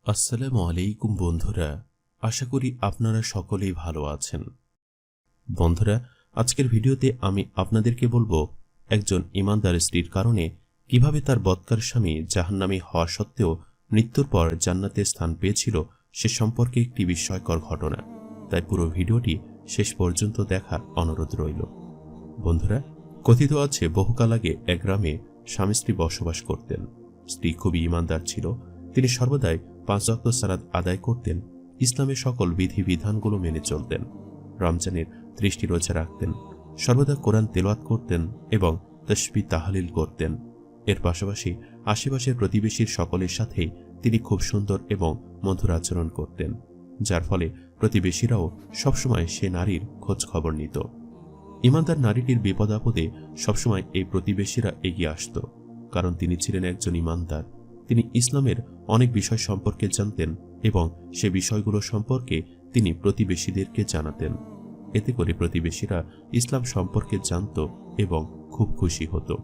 আসসালামু আলাইকুম বন্ধুরা, আশা করি আপনারা সকলেই ভালো আছেন। বন্ধুরা, আজকের ভিডিওতে আমি আপনাদেরকে বলবো একজন ইমানদার স্ত্রীর কারণে কিভাবে তার বদকার স্বামী জাহান্নামী হওয়া সত্ত্বেও মৃত্যুর পর জান্নাতে স্থান পেয়েছিল সে সম্পর্কে একটি বিস্ময়কর ঘটনা। তাই পুরো ভিডিওটি শেষ পর্যন্ত দেখার অনুরোধ রইল। বন্ধুরা, কথিত আছে বহুকাল আগে এক গ্রামে স্বামী স্ত্রী বসবাস করতেন। স্ত্রী খুবই ইমানদার ছিল। তিনি সর্বদাই 5 ওয়াক্ত সালাত আদায় করতেন, ইসলামের সকল বিধিবিধানগুলো মেনে চলতেন, রমজানের 30টি রোজা রাখতেন, সর্বদা কোরআন তেলাওয়াত করতেন এবং তাসবিহ তাহলিল করতেন। এর পাশাপাশি আশেপাশের প্রতিবেশীর সকলের সাথেই তিনি খুব সুন্দর এবং মধুর আচরণ করতেন, যার ফলে প্রতিবেশীরাও সবসময় সে নারীর খোঁজ খবর নিত। ইমানদার নারীটির বিপদ আপদে সবসময় এই প্রতিবেশীরা এগিয়ে আসত, কারণ তিনি ছিলেন একজন ইমানদার। তিনি ইসলামের অনেক বিষয় সম্পর্কে জানতেন এবং সে বিষয়গুলো সম্পর্কে তিনি প্রতিবেশীদেরকে জানাতেন। এতে করে প্রতিবেশীরা ইসলাম সম্পর্কে জানত এবং খুব খুশি হতো।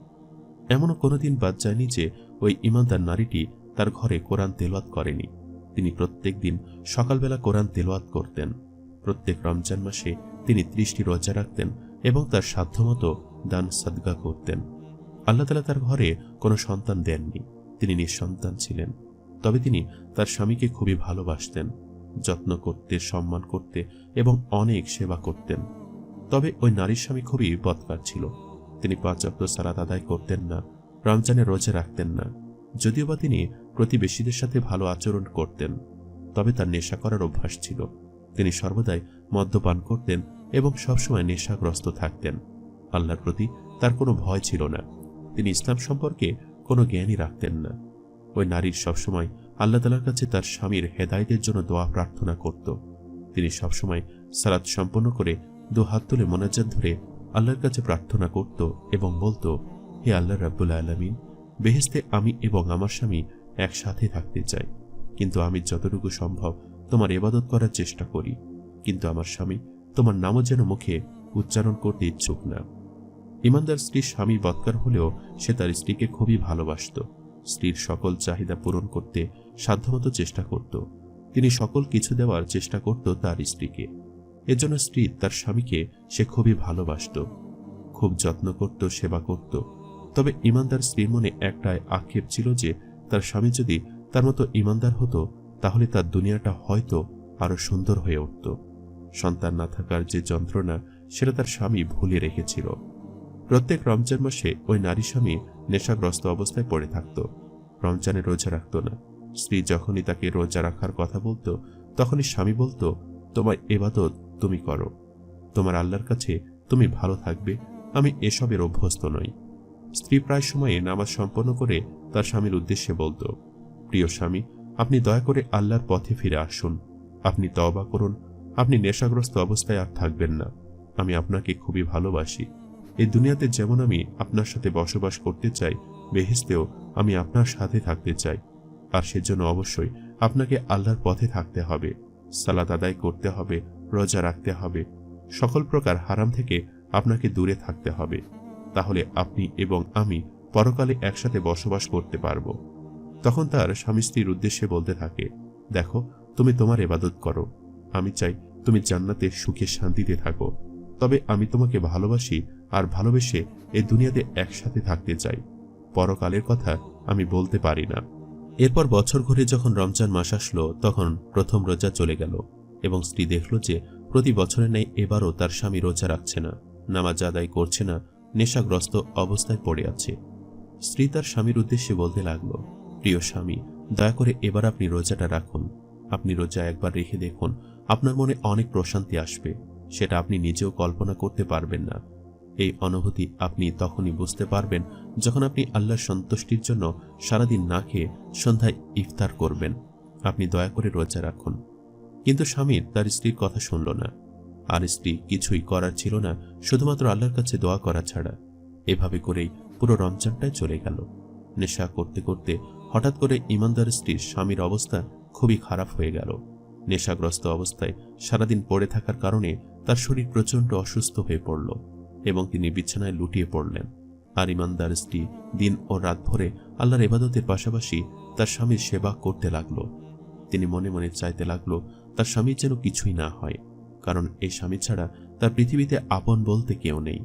এমনও কোনোদিন বাদ যায়নি যে ওই ইমানদার নারীটি তার ঘরে কোরআন তেলাওয়াত করেনি। তিনি প্রত্যেক দিন সকালবেলা কোরআন তেলাওয়াত করতেন। প্রত্যেক রমজান মাসে তিনি 30টি রোজা রাখতেন এবং তার সাধ্যমতো দান সাদগা করতেন। আল্লাহ তাআলা তার ঘরে কোনো সন্তান দেননি, তিনি নিঃসন্তান ছিলেন। তবে তিনি তার স্বামীকে খুবই ভালোবাসতেন, যত্ন করতে, সম্মান করতে এবং অনেক সেবা করতেন। তবে ওই নারীর স্বামী খুবই বদকার ছিল। তিনি 5 ওয়াক্ত সালাত আদায় করতেন না, রমজানের রোজা রাখতেন না। যদিও বা তিনি প্রতিবেশীদের সাথে ভালো আচরণ করতেন, তবে তার নেশা করার অভ্যাস ছিল। তিনি সর্বদাই মদ্যপান করতেন এবং সবসময় নেশাগ্রস্ত থাকতেন। আল্লাহর প্রতি তার কোনো ভয় ছিল না। তিনি ইসলাম সম্পর্কে কোনো জ্ঞানই রাখতেন না। ওই নারীর সবসময় আল্লাহ তাআলার কাছে তার স্বামীর হেদায়েতের জন্য দোয়া প্রার্থনা করত। তিনি সবসময় সালাত সম্পন্ন করে 2 হাত তুলে মোনাজাত ধরে আল্লাহর কাছে প্রার্থনা করত এবং বলতো, হে আল্লাহ রাব্বুল আলামিন, বেহেশতে আমি এবং আমার স্বামী একসাথে থাকতে চাই, কিন্তু আমি যতটুকু সম্ভব তোমার ইবাদত করার চেষ্টা করি, কিন্তু আমার স্বামী তোমার নামও যেন মুখে উচ্চারণ করতে ইচ্ছুক না। ইমানদার স্ত্রীর স্বামী বদকার হলেও সে তার স্ত্রীকে খুবই ভালোবাসত। স্ত্রীর সকল চাহিদা পূরণ করতে সাধ্যমতো চেষ্টা করত। তিনি সকল কিছু দেওয়ার চেষ্টা করত তার স্ত্রীকে। এজন্য স্ত্রী তার স্বামীকে সে খুবই ভালোবাসত, খুব যত্ন করত, সেবা করত। তবে ইমানদার স্ত্রীর মনে একটাই আক্ষেপ ছিল যে তার স্বামী যদি তার মতো ইমানদার হতো তাহলে তার দুনিয়াটা হয়তো আরো সুন্দর হয়ে উঠত। সন্তান না থাকার যে যন্ত্রণা সেটা তার স্বামী ভুলে রেখেছিল। প্রত্যেক রমজান মাসে ওই নারী স্বামী নেশাগ্রস্ত অবস্থায় পড়ে থাকত, রমজানে রোজা রাখত না। স্ত্রী যখনই তাকে রোজা রাখার কথা বলতো তখনই স্বামী বলতো, তোমার ইবাদত তুমি করো, তোমার আল্লাহর কাছে তুমি ভালো থাকবে, আমি এসবের অভ্যস্ত নই। স্ত্রী প্রায় সময়ে নামাজ সম্পন্ন করে তার স্বামীর উদ্দেশ্যে বলতো, প্রিয় স্বামী, আপনি দয়া করে আল্লাহর পথে ফিরে আসুন, আপনি তওবা করুন, আপনি নেশাগ্রস্ত অবস্থায় আর থাকবেন না। আমি আপনাকে খুবই ভালোবাসি। এই দুনিয়াতে যেমন আমি আপনার সাথে বসবাস করতে চাই, বেহেশতেও আমি আপনার সাথে থাকতে চাই। আর সেজন্য অবশ্যই আপনাকে আল্লাহর পথে থাকতে হবে, সালাত আদায় করতে হবে, রোজা রাখতে হবে, সকল প্রকার হারাম থেকে আপনাকে দূরে থাকতে হবে। তাহলে আপনি এবং আমি পরকালে একসাথে বসবাস করতে পারব। তখন তার স্বামী স্ত্রীর উদ্দেশ্যে বলতে থাকে, দেখো, তুমি তোমার ইবাদত করো, আমি চাই তুমি জান্নাতে সুখে শান্তিতে থাকো। তবে আমি তোমাকে ভালোবাসি আর ভালোবেসে এই দুনিয়াতে একসাথে থাকতে চাই। পরকালের কথা আমি বলতে পারি না। এরপর বছর ঘুরে যখন রমজান মাস আসলো তখন প্রথম রোজা চলে গেল এবং স্ত্রী দেখল যে প্রতি বছরের ন্যায় এবারও তার স্বামী রোজা রাখছে না, নামাজ আদায় করছে না, নেশাগ্রস্ত অবস্থায় পড়ে আছে। স্ত্রী তার স্বামীর উদ্দেশ্যে বলতে লাগলো, প্রিয় স্বামী, দয়া করে এবার আপনি রোজাটা রাখুন। আপনি রোজা একবার রেখে দেখুন, আপনার মনে অনেক প্রশান্তি আসবে, সেটা আপনি নিজেও কল্পনা করতে পারবেন না। এই অনুভূতি আপনি তখনই বুঝতে পারবেন যখন আপনি আল্লাহর সন্তুষ্টির জন্য সারাদিন না খেয়ে সন্ধ্যায় ইফতার করবেন। আপনি দয়া করে রোজা রাখুন। কিন্তু স্বামীর তার স্ত্রীর কথা শুনল না, আর স্ত্রী কিছুই করার ছিল না শুধুমাত্র আল্লাহর কাছে দোয়া করা ছাড়া। এভাবে করেই পুরো রমজানটাই চলে গেল। নেশা করতে করতে হঠাৎ করে ইমানদার স্ত্রীর স্বামীর অবস্থা খুবই খারাপ হয়ে গেল। নেশাগ্রস্ত অবস্থায় সারাদিন পড়ে থাকার কারণে তার শরীর প্রচণ্ড অসুস্থ হয়ে পড়ল এবং তিনি বিছানায় লুটিয়ে পড়লেন। আর ইমানদার স্ত্রী দিন ও রাত ভরে আল্লাহর ইবাদতের পাশাপাশি তার স্বামীর সেবা করতে লাগলো। তিনি মনে মনে চাইতে লাগলো তার স্বামীর যেন কিছুই না হয়, কারণ এই স্বামী ছাড়া তার পৃথিবীতে আপন বলতে কেউ নেই।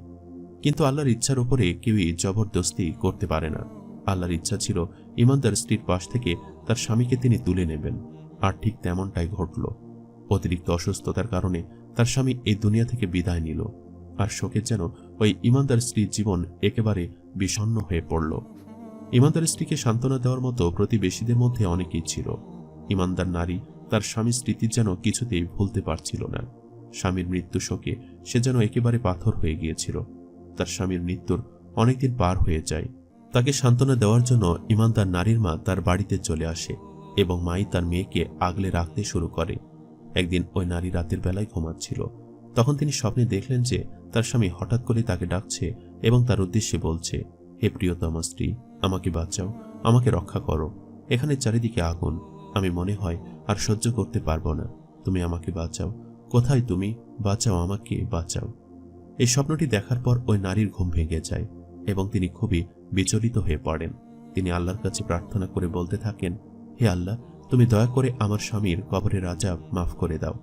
কিন্তু আল্লাহর ইচ্ছার উপরে কেউই জবরদস্তি করতে পারে না। আল্লাহর ইচ্ছা ছিল ইমানদার স্ত্রীর পাশ থেকে তার স্বামীকে তিনি তুলে নেবেন, আর ঠিক তেমনটাই ঘটল। অতিরিক্ত অসুস্থতার কারণে তার স্বামী এই দুনিয়া থেকে বিদায় নিল, আর শোকে যেন ওই ইমানদার স্ত্রীর জীবন একেবারে বিষণ্ণ হয়ে পড়ল। ইমানদার স্ত্রীকে সান্ত্বনা দেওয়ার মতো প্রতিবেশীদের মধ্যে অনেকেই ছিল। ইমানদার নারী তার স্বামীর স্মৃতি যেন কিছুতেই ভুলতে পারছিল না। স্বামীর মৃত্যু শোকে সে যেন একেবারে পাথর হয়ে গিয়েছিল। তার স্বামীর মৃত্যুর অনেকদিন পার হয়ে যায়। তাকে সান্ত্বনা দেওয়ার জন্য ইমানদার নারীর মা তার বাড়িতে চলে আসে এবং মাই তার মেয়েকে আগলে রাখতে শুরু করে। একদিন ওই নারী রাতের বেলায় ঘুমাচ্ছিল। তখন তিনি স্বপ্নে দেখলেন যে তার স্বামী হঠাৎ করে তাকে ডাকছে এবং তার উদ্দেশ্যে বলছে, হে প্রিয়তমা স্ত্রী, আমাকে বাঁচাও, আমাকে রক্ষা করো। এখানে চারিদিকে আগুন, আমি মনে হয় আর সহ্য করতে পারবো না, তুমি আমাকে বাঁচাও। কোথায় তুমি? বাঁচাও, আমাকে বাঁচাও। এই স্বপ্নটি দেখার পর ওই নারীর ঘুম ভেঙে যায় এবং তিনি খুবই বিচলিত হয়ে পড়েন। তিনি আল্লাহর কাছে প্রার্থনা করে বলতে থাকেন, হে আল্লাহ, তুমি দয়া করে আমার স্বামীর কবরের আযাব মাফ করে দাও।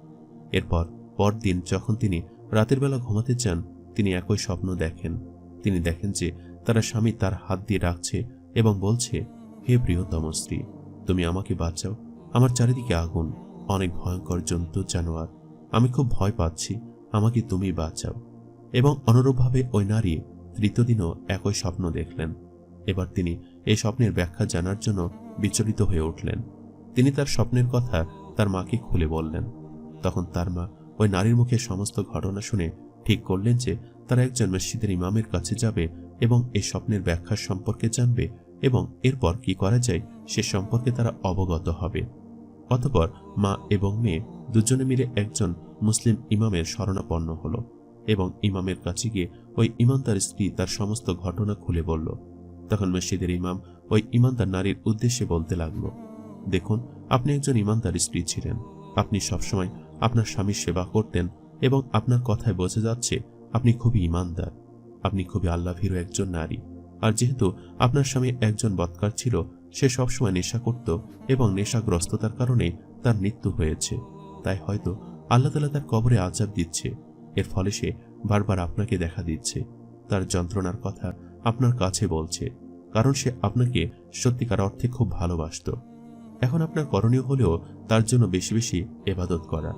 এরপর পরদিন যখন তিনি রাতের বেলা ঘুমাতে চান, তিনি একই স্বপ্ন দেখেন। তিনি দেখেন যে তার স্বামী তার হাত দিয়ে রাখছে এবং বলছে, হে প্রিয়তম স্ত্রী, তুমি আমাকে বাঁচাও, আমার চারিদিকে আগুন, অনেক ভয়ঙ্কর জন্তু জানোয়ার, আমি খুব ভয় পাচ্ছি, আমাকে তুমি বাঁচাও। এবং অনুরূপভাবে ওই নারী তৃতীয় দিনও একই স্বপ্ন দেখলেন। এবার তিনি এই স্বপ্নের ব্যাখ্যা জানার জন্য বিচলিত হয়ে উঠলেন। তিনি তার স্বপ্নের কথা তার মাকে খুলে বললেন। তখন তার মা ওই নারীর মুখে সমস্ত ঘটনা শুনে ঠিক করলেন যে তারা একজন মসজিদের ইমামের কাছে যাবে এবং এই স্বপ্নের ব্যাখ্যা সম্পর্কে জানবে এবং এরপর কি করা যায় সে সম্পর্কে তারা অবগত হবে। অতঃপর মা এবং মেয়ে দুজনে মিলে একজন মুসলিম ইমামের শরণাপন্ন হল এবং ইমামের কাছে গিয়ে ওই ইমানদার স্ত্রী তার সমস্ত ঘটনা খুলে বলল। তখন মসজিদের ইমাম ওই ইমানদার নারীর উদ্দেশ্যে বলতে লাগলো, দেখুন, আপনি একজন ইমানদার স্ত্রী ছিলেন, আপনি সবসময় আপনার স্বামীর সেবা করতেন এবং আপনার কথায় বোঝা যাচ্ছে আপনি খুবই ইমানদার, আপনি খুবই আল্লাহভীরু একজন নারী। আর যেহেতু আপনার স্বামী একজন বদকার ছিল, সে সবসময় নেশা করত এবং নেশাগ্রস্ততার কারণে তার মৃত্যু হয়েছে, তাই হয়তো আল্লাহ তাআলা তার কবরে আযাব দিচ্ছে। এর ফলে সে বারবার আপনাকে দেখা দিচ্ছে, তার যন্ত্রণার কথা আপনার কাছে বলছে, কারণ সে আপনাকে সত্যিকার অর্থে খুব ভালোবাসত। এখন আপনার করণীয় হলেও তার জন্য বেশি বেশি ইবাদত করা।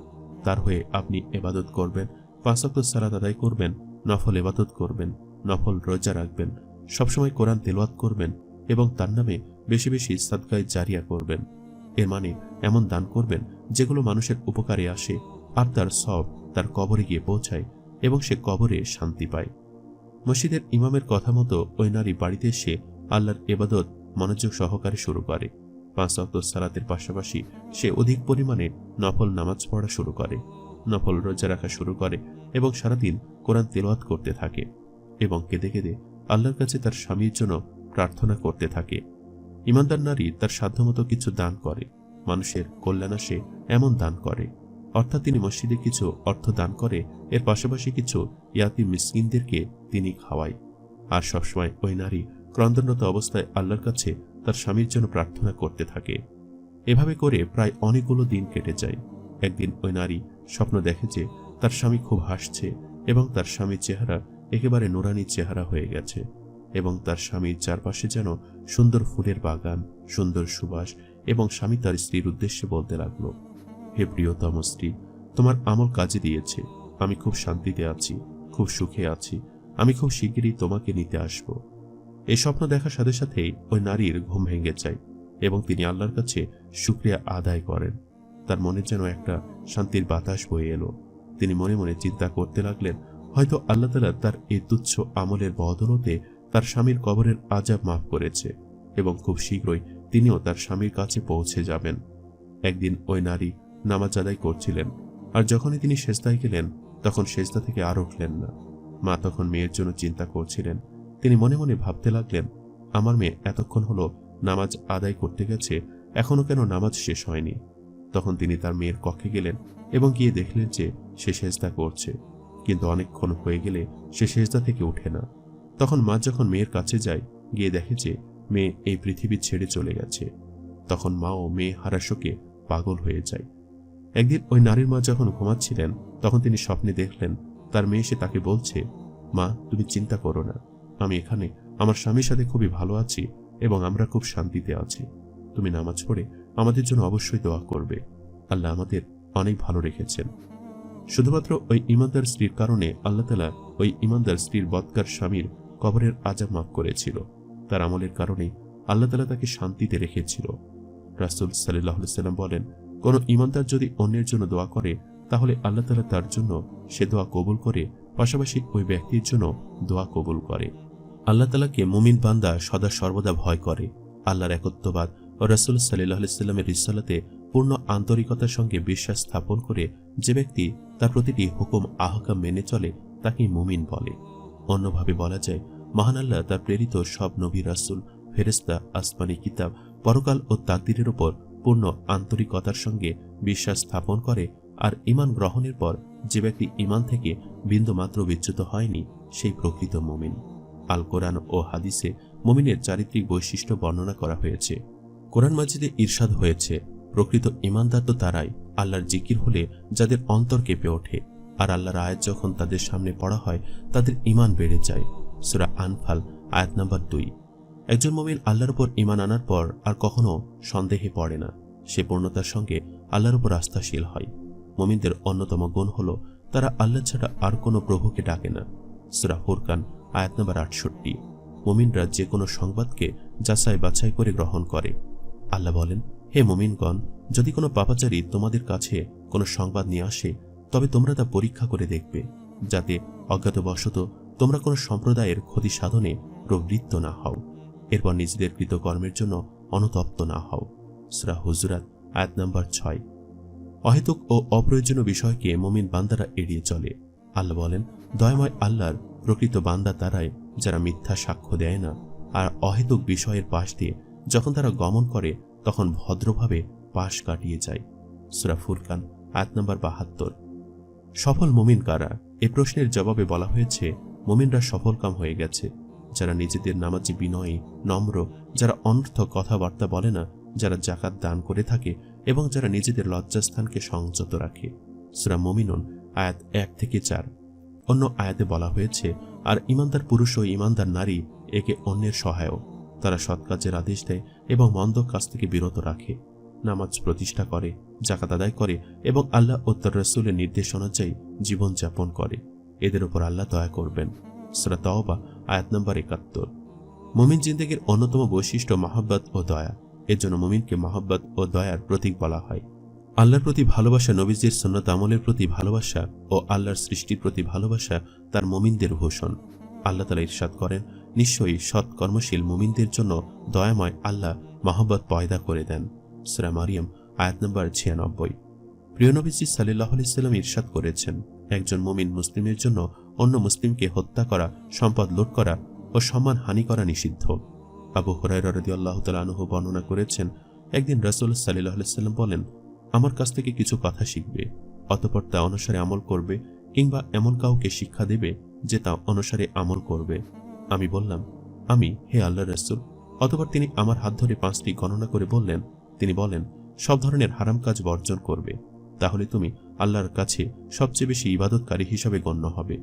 তার হয়ে আপনি ইবাদত করবেন, 5 ওয়াক্ত সালাত আদায় করবেন, নফল ইবাদত করবেন, নফল রোজা রাখবেন, সবসময় কোরআন তেলাওয়াত করবেন এবং তার নামে বেশি বেশি সাদকায়ে জারিয়া করবেন। এর মানে এমন দান করবেন যেগুলো মানুষের উপকারে আসে আর তার সব তার কবরে গিয়ে পৌঁছায় এবং সে কবরে শান্তি পায়। মসজিদের ইমামের কথা মতো ওই নারী বাড়িতে এসে আল্লাহর ইবাদত মনোযোগ সহকারে শুরু করে। 5 ওয়াক্ত সালাতের পাশাপাশি সে অধিক পরিমাণে নফল নামাজ পড়া শুরু করে, নফল রোজা রাখা শুরু করে এবং সারাদিন কোরআন তেলাওয়াত করতে থাকে এবং কেঁদে কেঁদে আল্লাহর কাছে তার স্বামীর জন্য প্রার্থনা করতে থাকে। ইমানদার নারী তার সাধ্যমতো কিছু দান করে, মানুষের কল্যাণাসে এমন দান করে, অর্থাৎ তিনি মসজিদে কিছু অর্থ দান করে, এর পাশাপাশি কিছু ইয়াতিম মিসকিনদেরকে তিনি খাওয়ায়। আর সবসময় ওই নারী ক্রন্দনরত অবস্থায় আল্লাহর কাছে তার স্বামীর জন্য প্রার্থনা করতে থাকে। এভাবে করে প্রায় অনেকগুলো দিন কেটে যায়। একদিন ওই নারী স্বপ্ন দেখে যে তার স্বামী খুব হাসছে এবং তার স্বামীর চেহারা একেবারে নুরানি চেহারা হয়ে গেছে এবং তার স্বামীর চারপাশে যেন সুন্দর ফুলের বাগান, সুন্দর সুবাস এবং স্বামী তার স্ত্রীর উদ্দেশ্যে বলতে লাগলো, হে প্রিয়তম স্ত্রী, তোমার আমল কাজে দিয়েছে, আমি খুব শান্তিতে আছি, খুব সুখে আছি, আমি খুব শিগগিরই তোমাকে নিতে আসব। এই স্বপ্ন দেখার সাথে সাথেই ওই নারীর ঘুম ভেঙে যায় এবং তিনি আল্লাহর কাছে শুকরিয়া আদায় করেন। তার মনে যেন একটা শান্তির বাতাস বয়ে এলো। তিনি মনে মনে চিন্তা করতে লাগলেন, হয়তো আল্লাহ তাআলা তার এই তুচ্ছ আমলের বদৌলতে তার স্বামীর কবরের আযাব মাফ করেছে এবং খুব শীঘ্রই তিনিও তার স্বামীর কাছে পৌঁছে যাবেন। একদিন ওই নারী নামাজ আদায় করছিলেন, আর যখনই তিনি সেজদায় গেলেন তখন সেজদা থেকে আর উঠলেন না। মা তখন মেয়ের জন্য চিন্তা করছিলেন। তিনি মনে মনে ভাবতে লাগলেন, আমার মেয়ে এতক্ষণ হলো নামাজ আদায় করতে গেছে, এখনো কেন নামাজ শেষ হয়নি। তখন তিনি তার মেয়ের কক্ষে গেলেন এবং গিয়ে দেখলেন যে সে সেজদা করছে, কিন্তু অনেকক্ষণ হয়ে গেলে সে সেজদা থেকে উঠে না। তখন মা যখন মেয়ের কাছে যায়, গিয়ে দেখে যে মেয়ে এই পৃথিবী ছেড়ে চলে গেছে। তখন মা ও মেয়ে হারা শোকে পাগল হয়ে যায়। একদিন ওই নারীর মা যখন ঘুমাচ্ছিলেন তখন তিনি স্বপ্নে দেখলেন তার মেয়ে এসে তাকে বলছে, মা তুমি চিন্তা করো না, আমি এখানে আমার স্বামীর সাথে খুবই ভালো আছি এবং আমরা খুব শান্তিতে আছি। তুমি নামাজ পড়ে আমাদের জন্য অবশ্যই দোয়া করবে, আল্লাহ আমাদের অনেক ভালো রেখেছেন। শুধুমাত্র ওই ইমানদার স্ত্রীর কারণে আল্লাহ তাআলা ওই ইমানদার স্ত্রীর বদকার স্বামীর কবরের আযাব মাফ করেছিল। তার আমলের কারণে আল্লাহ তাআলা তাকে শান্তিতে রেখেছিল। রাসূল সাল্লাল্লাহু আলাইহি ওয়াসাল্লাম বলেন, কোন ইমানদার যদি অন্যের জন্য দোয়া করে তাহলে আল্লাহ তাআলা তার জন্য সে দোয়া কবুল করে, পাশাপাশি ওই ব্যক্তির জন্য দোয়া কবুল করে। আল্লাহ তাআলাকে মুমিন বান্দা সদা সর্বদা ভয় করে। আল্লাহর একত্ববাদ ও রাসূল সাল্লাল্লাহু আলাইহি ওয়াসাল্লামের রিসালাতে পূর্ণ আন্তরিকতার সঙ্গে বিশ্বাস স্থাপন করে যে ব্যক্তি তার প্রতিটি হুকুম আহকাম মেনে চলে তাকে মুমিন বলে। অন্যভাবে বলা যায়, মহান আল্লাহ তার প্রেরিত সব নবী, রাসূল, ফেরেশতা, আসমানি কিতাব, পরকাল ও তাকদীরের উপর পূর্ণ আন্তরিকতার সঙ্গে বিশ্বাস স্থাপন করে, আর ঈমান গ্রহণের পর যে ব্যক্তি ঈমান থেকে বিন্দুমাত্র বিচ্যুত হয়নি সেই প্রকৃত মুমিন। আল কোরআন ও হাদিসে মুমিনের চারিত্রিক বৈশিষ্ট্য বর্ণনা করা হয়েছে। কোরআন মাজিদে ইরশাদ হয়েছে, প্রকৃত ঈমানদার তো তারাই আল্লাহর জিকির হলে যাদের অন্তর কেঁপে ওঠে, আর আল্লাহর আয়াত যখন তাদের সামনে পড়া হয় তাদের ঈমান বেড়ে যায়। সূরা আনফাল আয়াত নাম্বার 2। একজন মুমিন আল্লাহর উপর ঈমান আনার পর আর কখনো সন্দেহে পড়ে না, সে পূর্ণতার সঙ্গে আল্লাহর উপর আস্থাশীল হয়। মুমিনদের অন্যতম গুণ হলো তারা আল্লাহ ছাড়া আর কোনো প্রভুকে ডাকে না। সূরা ফুরকান আয়াত নাম্বার 68। মুমিনরা যে কোনো সংবাদকে যাচাই বাছাই করে গ্রহণ করে। আল্লাহ বলেন, হে মুমিনগণ, যদি কোনো পাপাচারী তোমাদের কাছে কোনো সংবাদ নিয়ে আসে তবে তোমরা তা পরীক্ষা করে দেখবে, যাতে অজ্ঞাতবশত তোমরা কোনো সম্প্রদায়ের ক্ষতি সাধনে প্রবৃত্ত না হও, এরপর নিজেদের কৃতকর্মের জন্য অনুতপ্ত না হও। সূরা হুজুরাত আয়াত নাম্বার 6। অহেতুক ও অপ্রয়োজনীয় বিষয়কে মুমিন বান্দারা এড়িয়ে চলে। আল্লাহ বলেন, দয়াময় আল্লাহর প্রকৃত বান্দা তারাই যারা মিথ্যা সাক্ষ্য দেয় না, আর অহেতুক বিষয়ের পাশ দিয়ে যখন তারা গমন করে তখন ভদ্রভাবে পাশ কাটিয়ে যায়। সূরা ফুরকান আয়াত নাম্বার 72। সফল মুমিন কারা? এ প্রশ্নের জবাবে বলা হয়েছে, মুমিনরা সফলকাম হয়ে গেছে যারা নিজেদের নামাজি, বিনয়ী, নম্র, যারা অনর্থক কথাবার্তা বলে না, যারা যাকাত দান করে থাকে এবং যারা নিজেদের লজ্জাস্থানকে সংযত রাখে। সূরা মুমিনুন আয়াত 1 থেকে 4। অন্য আয়াতে বলা হয়েছে, আর ঈমানদার পুরুষ ও ঈমানদার নারী একে অন্যের সহায়ক, তারা সৎ কাজের আদেশ দেয় এবং মন্দ কাজ থেকে বিরত রাখে, নামাজ প্রতিষ্ঠা করে, যাকাত আদায় করে এবং আল্লাহ ও তার রাসূলের নির্দেশ অনুযায়ী জীবনযাপন করে, এদের উপর আল্লাহ দয়া করবেন। সূরা তাওবা আয়াত নম্বর 71। মুমিন জিন্দেগীর অন্যতম বৈশিষ্ট্য মহব্বত ও দয়া। এর জন্য মুমিনকে মহব্বত ও দয়ার প্রতীক বলা হয়। আল্লাহর প্রতি ভালোবাসা, নবীজির সুন্নাত আমলের প্রতি ভালোবাসা ও আল্লাহর সৃষ্টির প্রতি ভালোবাসা তার মুমিনদের ভূষণ। আল্লাহ তাআলা ইরশাদ করেন, নিশ্চয়ই সৎ কর্মশীল মুমিনদের জন্য দয়াময় আল্লাহ মহব্বত পয়দা করে দেন। সূরা মারিয়াম আয়াত নম্বর 96। প্রিয় নবীজি সাল্লাল্লাহু আলাইহি ওয়াসাল্লাম ইরশাদ করেছেন, একজন মুমিন মুসলিমের জন্য অন্য মুসলিমকে হত্যা করা, সম্পদ লুট করা ও সম্মান হানি করা নিষিদ্ধ। আবু হুরায়রা রাদিয়াল্লাহু তাআলা আনহু বর্ণনা করেছেন, একদিন রাসূল সাল্লাল্লাহু আলাইহি ওয়াসাল্লাম বলেন, আমার কাছ থেকে কিছু কথা শিখবে, অতঃপর তা অনুসারে আমল করবে, কিংবা এমন কাউকে শিক্ষা দেবে যে তা অনুসারে আমল করবে। আমি বললাম, আমি, হে আল্লাহর রাসূল? অতঃপর তিনি আমার হাত ধরে 5টি গণনা করে বললেন, তিনি বলেন, সব ধরনের হারাম কাজ বর্জন করবে, তাহলে তুমি আল্লাহর কাছে সবচেয়ে বেশি ইবাদতকারী হিসাবে গণ্য হবে।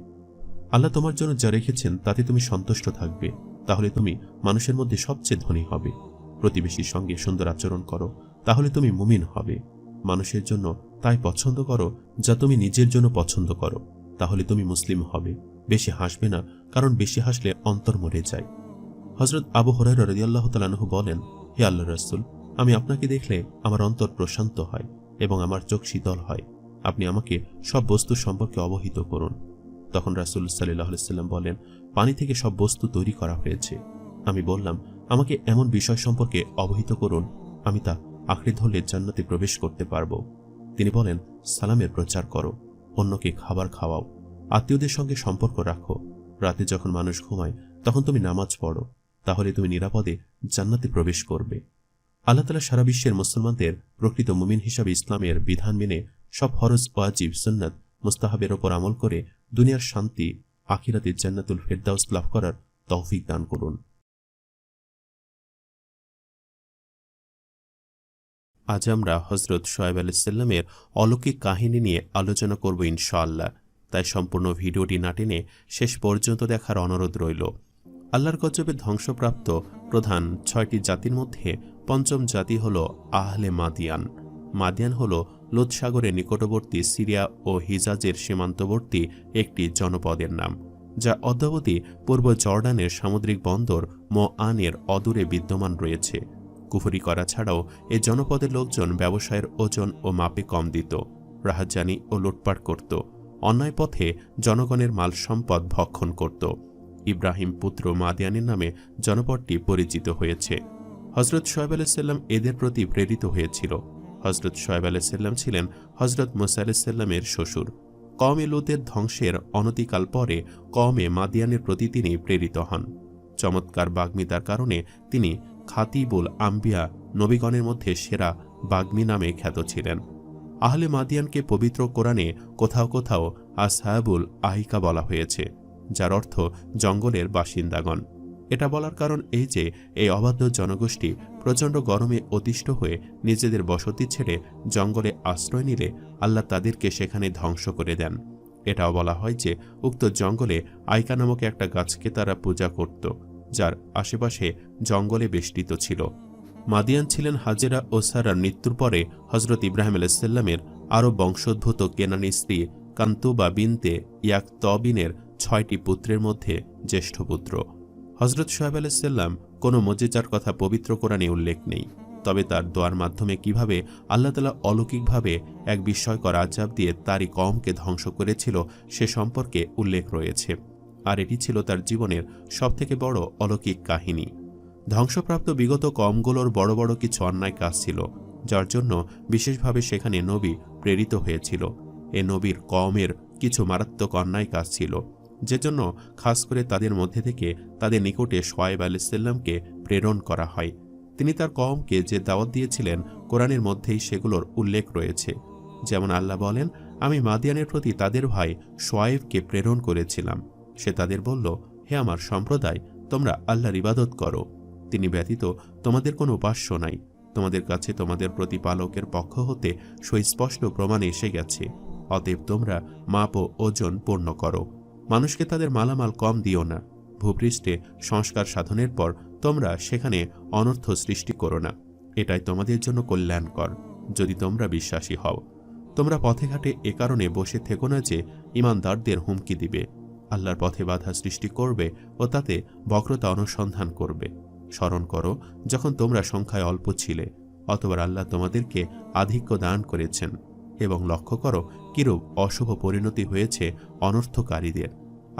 আল্লাহ তোমার জন্য যা রেখেছেন তাতে তুমি সন্তুষ্ট থাকবে, তাহলে তুমি মানুষের মধ্যে সবচেয়ে ধনী হবে। প্রতিবেশীর সঙ্গে সুন্দর আচরণ করো, তাহলে তুমি মুমিন হবে। মানুষের জন্য তাই পছন্দ করো যা তুমি নিজের জন্য পছন্দ করো, তাহলে তুমি মুসলিম হবে। বেশি হাসবে না, কারণ বেশি হাসলে অন্তর মরে যায়। হযরত আবু হুরায়রা রাদিয়াল্লাহু তাআলা আনহু বলেন, হে আল্লাহর রাসূল, আমি আপনাকে দেখলে আমার অন্তর প্রশান্ত হয় এবং আমার চোখ শীতল হয়। আপনি আমাকে সব বস্তু সম্পর্কে অবহিত করুন। তখন রাসূল সাল্লাল্লাহু আলাইহি ওয়াসাল্লাম বলেন, পানি থেকে সব বস্তু তৈরি করা হয়েছে। আমি বললাম, আমাকে এমন বিষয় সম্পর্কে অবহিত করুন আমি তা আঁকড়ে ধরলে জান্নাতে প্রবেশ করতে পারবো। তিনি বলেন, সালামের প্রচার করো, অন্যকে খাবার খাওয়াও, আত্মীয়দের সঙ্গে সম্পর্ক রাখো, রাতে যখন মানুষ ঘুমায় তখন তুমি নামাজ পড়ো, তাহলে তুমি নিরাপদে জান্নাতে প্রবেশ করবে। আল্লাহ তাআলা সারা বিশ্বের মুসলমানদের প্রকৃত মুমিন হিসাবে ইসলামের বিধান মেনে সব ফরজ, ওয়াজিব, সুন্নাত, মুস্তাহাবের ওপর আমল করে দুনিয়ার শান্তি, আখিরাতে জান্নাতুল ফেরদাউস লাভ করার তৌফিক দান করুন। আজ আমরা হজরত শোয়েব আলাইহিসসালামের অলৌকিক কাহিনী নিয়ে আলোচনা করব ইনশাআল্লাহ। তাই সম্পূর্ণ ভিডিওটি না টেনে শেষ পর্যন্ত দেখার অনুরোধ রইল। আল্লাহর গজবে ধ্বংসপ্রাপ্ত প্রধান 6টি জাতির মধ্যে পঞ্চম জাতি হল আহলে মাদিয়ান। মাদিয়ান হল লোদ সাগরের নিকটবর্তী সিরিয়া ও হিজাজের সীমান্তবর্তী একটি জনপদের নাম, যা অদ্যাবধি পূর্ব জর্ডানের সামুদ্রিক বন্দর মোআনের অদূরে বিদ্যমান রয়েছে। কুফরি করা ছাড়াও এই জনপদের লোকজন ব্যবসায়ের ওজন ও মাপে কম দিত, রাহাজানি ও লুটপাট করত, অন্যায় পথে জনগণের মাল সম্পদ ভক্ষণ করত। ইব্রাহিম পুত্র মাদিয়ানের নামে জনপদটি পরিচিত হয়েছে। হজরত শোয়েব আলাইহিসসালাম এদের প্রতি প্রেরিত হয়েছিল। হজরত শোয়েব আলাইহিসসালাম ছিলেন হজরত মুসা আলাইহিসসালামের শ্বশুর। কওমে লুতের ধ্বংসের অনতিকাল পরে কওমে মাদিয়ানের প্রতি তিনি প্রেরিত হন। চমৎকার বাগ্মিতার কারণে তিনি খাতিবুল আম্বিয়া, নবীগণের মধ্যে সেরা বাগ্মী নামে খ্যাত ছিলেন। আহলে মাদিয়ানকে পবিত্র কোরআনে কোথাও কোথাও আসহাবুল আহিকা বলা হয়েছে, যার অর্থ জঙ্গলের বাসিন্দাগণ। এটা বলার কারণ এই যে এই অবাধ্য জনগোষ্ঠী প্রচণ্ড গরমে অতিষ্ঠ হয়ে নিজেদের বসতি ছেড়ে জঙ্গলে আশ্রয় নিলে আল্লাহ তাদেরকে সেখানে ধ্বংস করে দেন। এটাও বলা হয় যে উক্ত জঙ্গলে আইকা নামক একটা গাছকে তারা পূজা করত, যার আশেপাশে জঙ্গলে বেষ্টিত ছিল। মাদিয়ান ছিলেন হাজেরা ও সারার মৃত্যুর পরে হজরত ইব্রাহিম আলাইহিসসালামের আরও বংশোদ্ভূত কেনানি স্ত্রী কান্তুবা বিনতে ইয়াকতবিনের 6টি পুত্রের মধ্যে জ্যেষ্ঠ পুত্র। হজরত শোয়েব আলাইহিসসালাম কোনো মজিজার কথা পবিত্র কোরআনে উল্লেখ নেই, তবে তার দোয়ার মাধ্যমে কিভাবে আল্লাহ তাআলা অলৌকিকভাবে এক বিস্ময়কর আযাব দিয়ে তারই কওমকে ধ্বংস করেছিল সে সম্পর্কে উল্লেখ রয়েছে। আর এটি ছিল তার জীবনের সবথেকে বড় অলৌকিক কাহিনী। ধ্বংসপ্রাপ্ত বিগত কওমগুলোর বড় বড় কিছু অন্যায় কাজ ছিল, যার জন্য বিশেষভাবে সেখানে নবী প্রেরিত হয়েছিল। এ নবীর কওমের কিছু মারাত্মক অন্যায় কাজ ছিল, যে জন্য খাস করে তাদের মধ্যে থেকে তাদের নিকটে শোয়েব আলাইহিসসালামকে প্রেরণ করা হয়। তিনি তার কওমকে যে দাওয়াত দিয়েছিলেন কোরআনের মধ্যেই সেগুলোর উল্লেখ রয়েছে। যেমন আল্লাহ বলেন, আমি মাদিয়ানের প্রতি তাদের ভাই শোয়েবকে প্রেরণ করেছিলাম। সে তাদের বলল, হে আমার সম্প্রদায়, তোমরা আল্লাহর ইবাদত করো, তিনি ব্যতীত তোমাদের কোনো উপাস্য নাই। তোমাদের কাছে তোমাদের প্রতিপালকের পক্ষ হতে সুস্পষ্ট প্রমাণ এসে গেছে। অতএব তোমরা মাপ ও ওজন পূর্ণ করো। মানুষকে তাদের মালামাল কম দিও না। ভূপৃষ্ঠে সংস্কার সাধনের পর তোমরা সেখানে অনর্থ সৃষ্টি করো না। এটাই তোমাদের জন্য কল্যাণকর, যদি তোমরা বিশ্বাসী হও। তোমরা পথে ঘাটে এ কারণে বসে থেকো না যে ঈমানদারদের হুমকি দিবে, আল্লাহর পথে বাধা সৃষ্টি করবে ও তাতে বক্রতা অনুসন্ধান করবে। স্মরণ করো যখন তোমরা সংখ্যায় অল্প ছিলে, অতবার আল্লাহ তোমাদেরকে আধিক্য দান করেছেন, এবং লক্ষ্য করো কিরূপ অশুভ পরিণতি হয়েছে অনর্থকারীদের।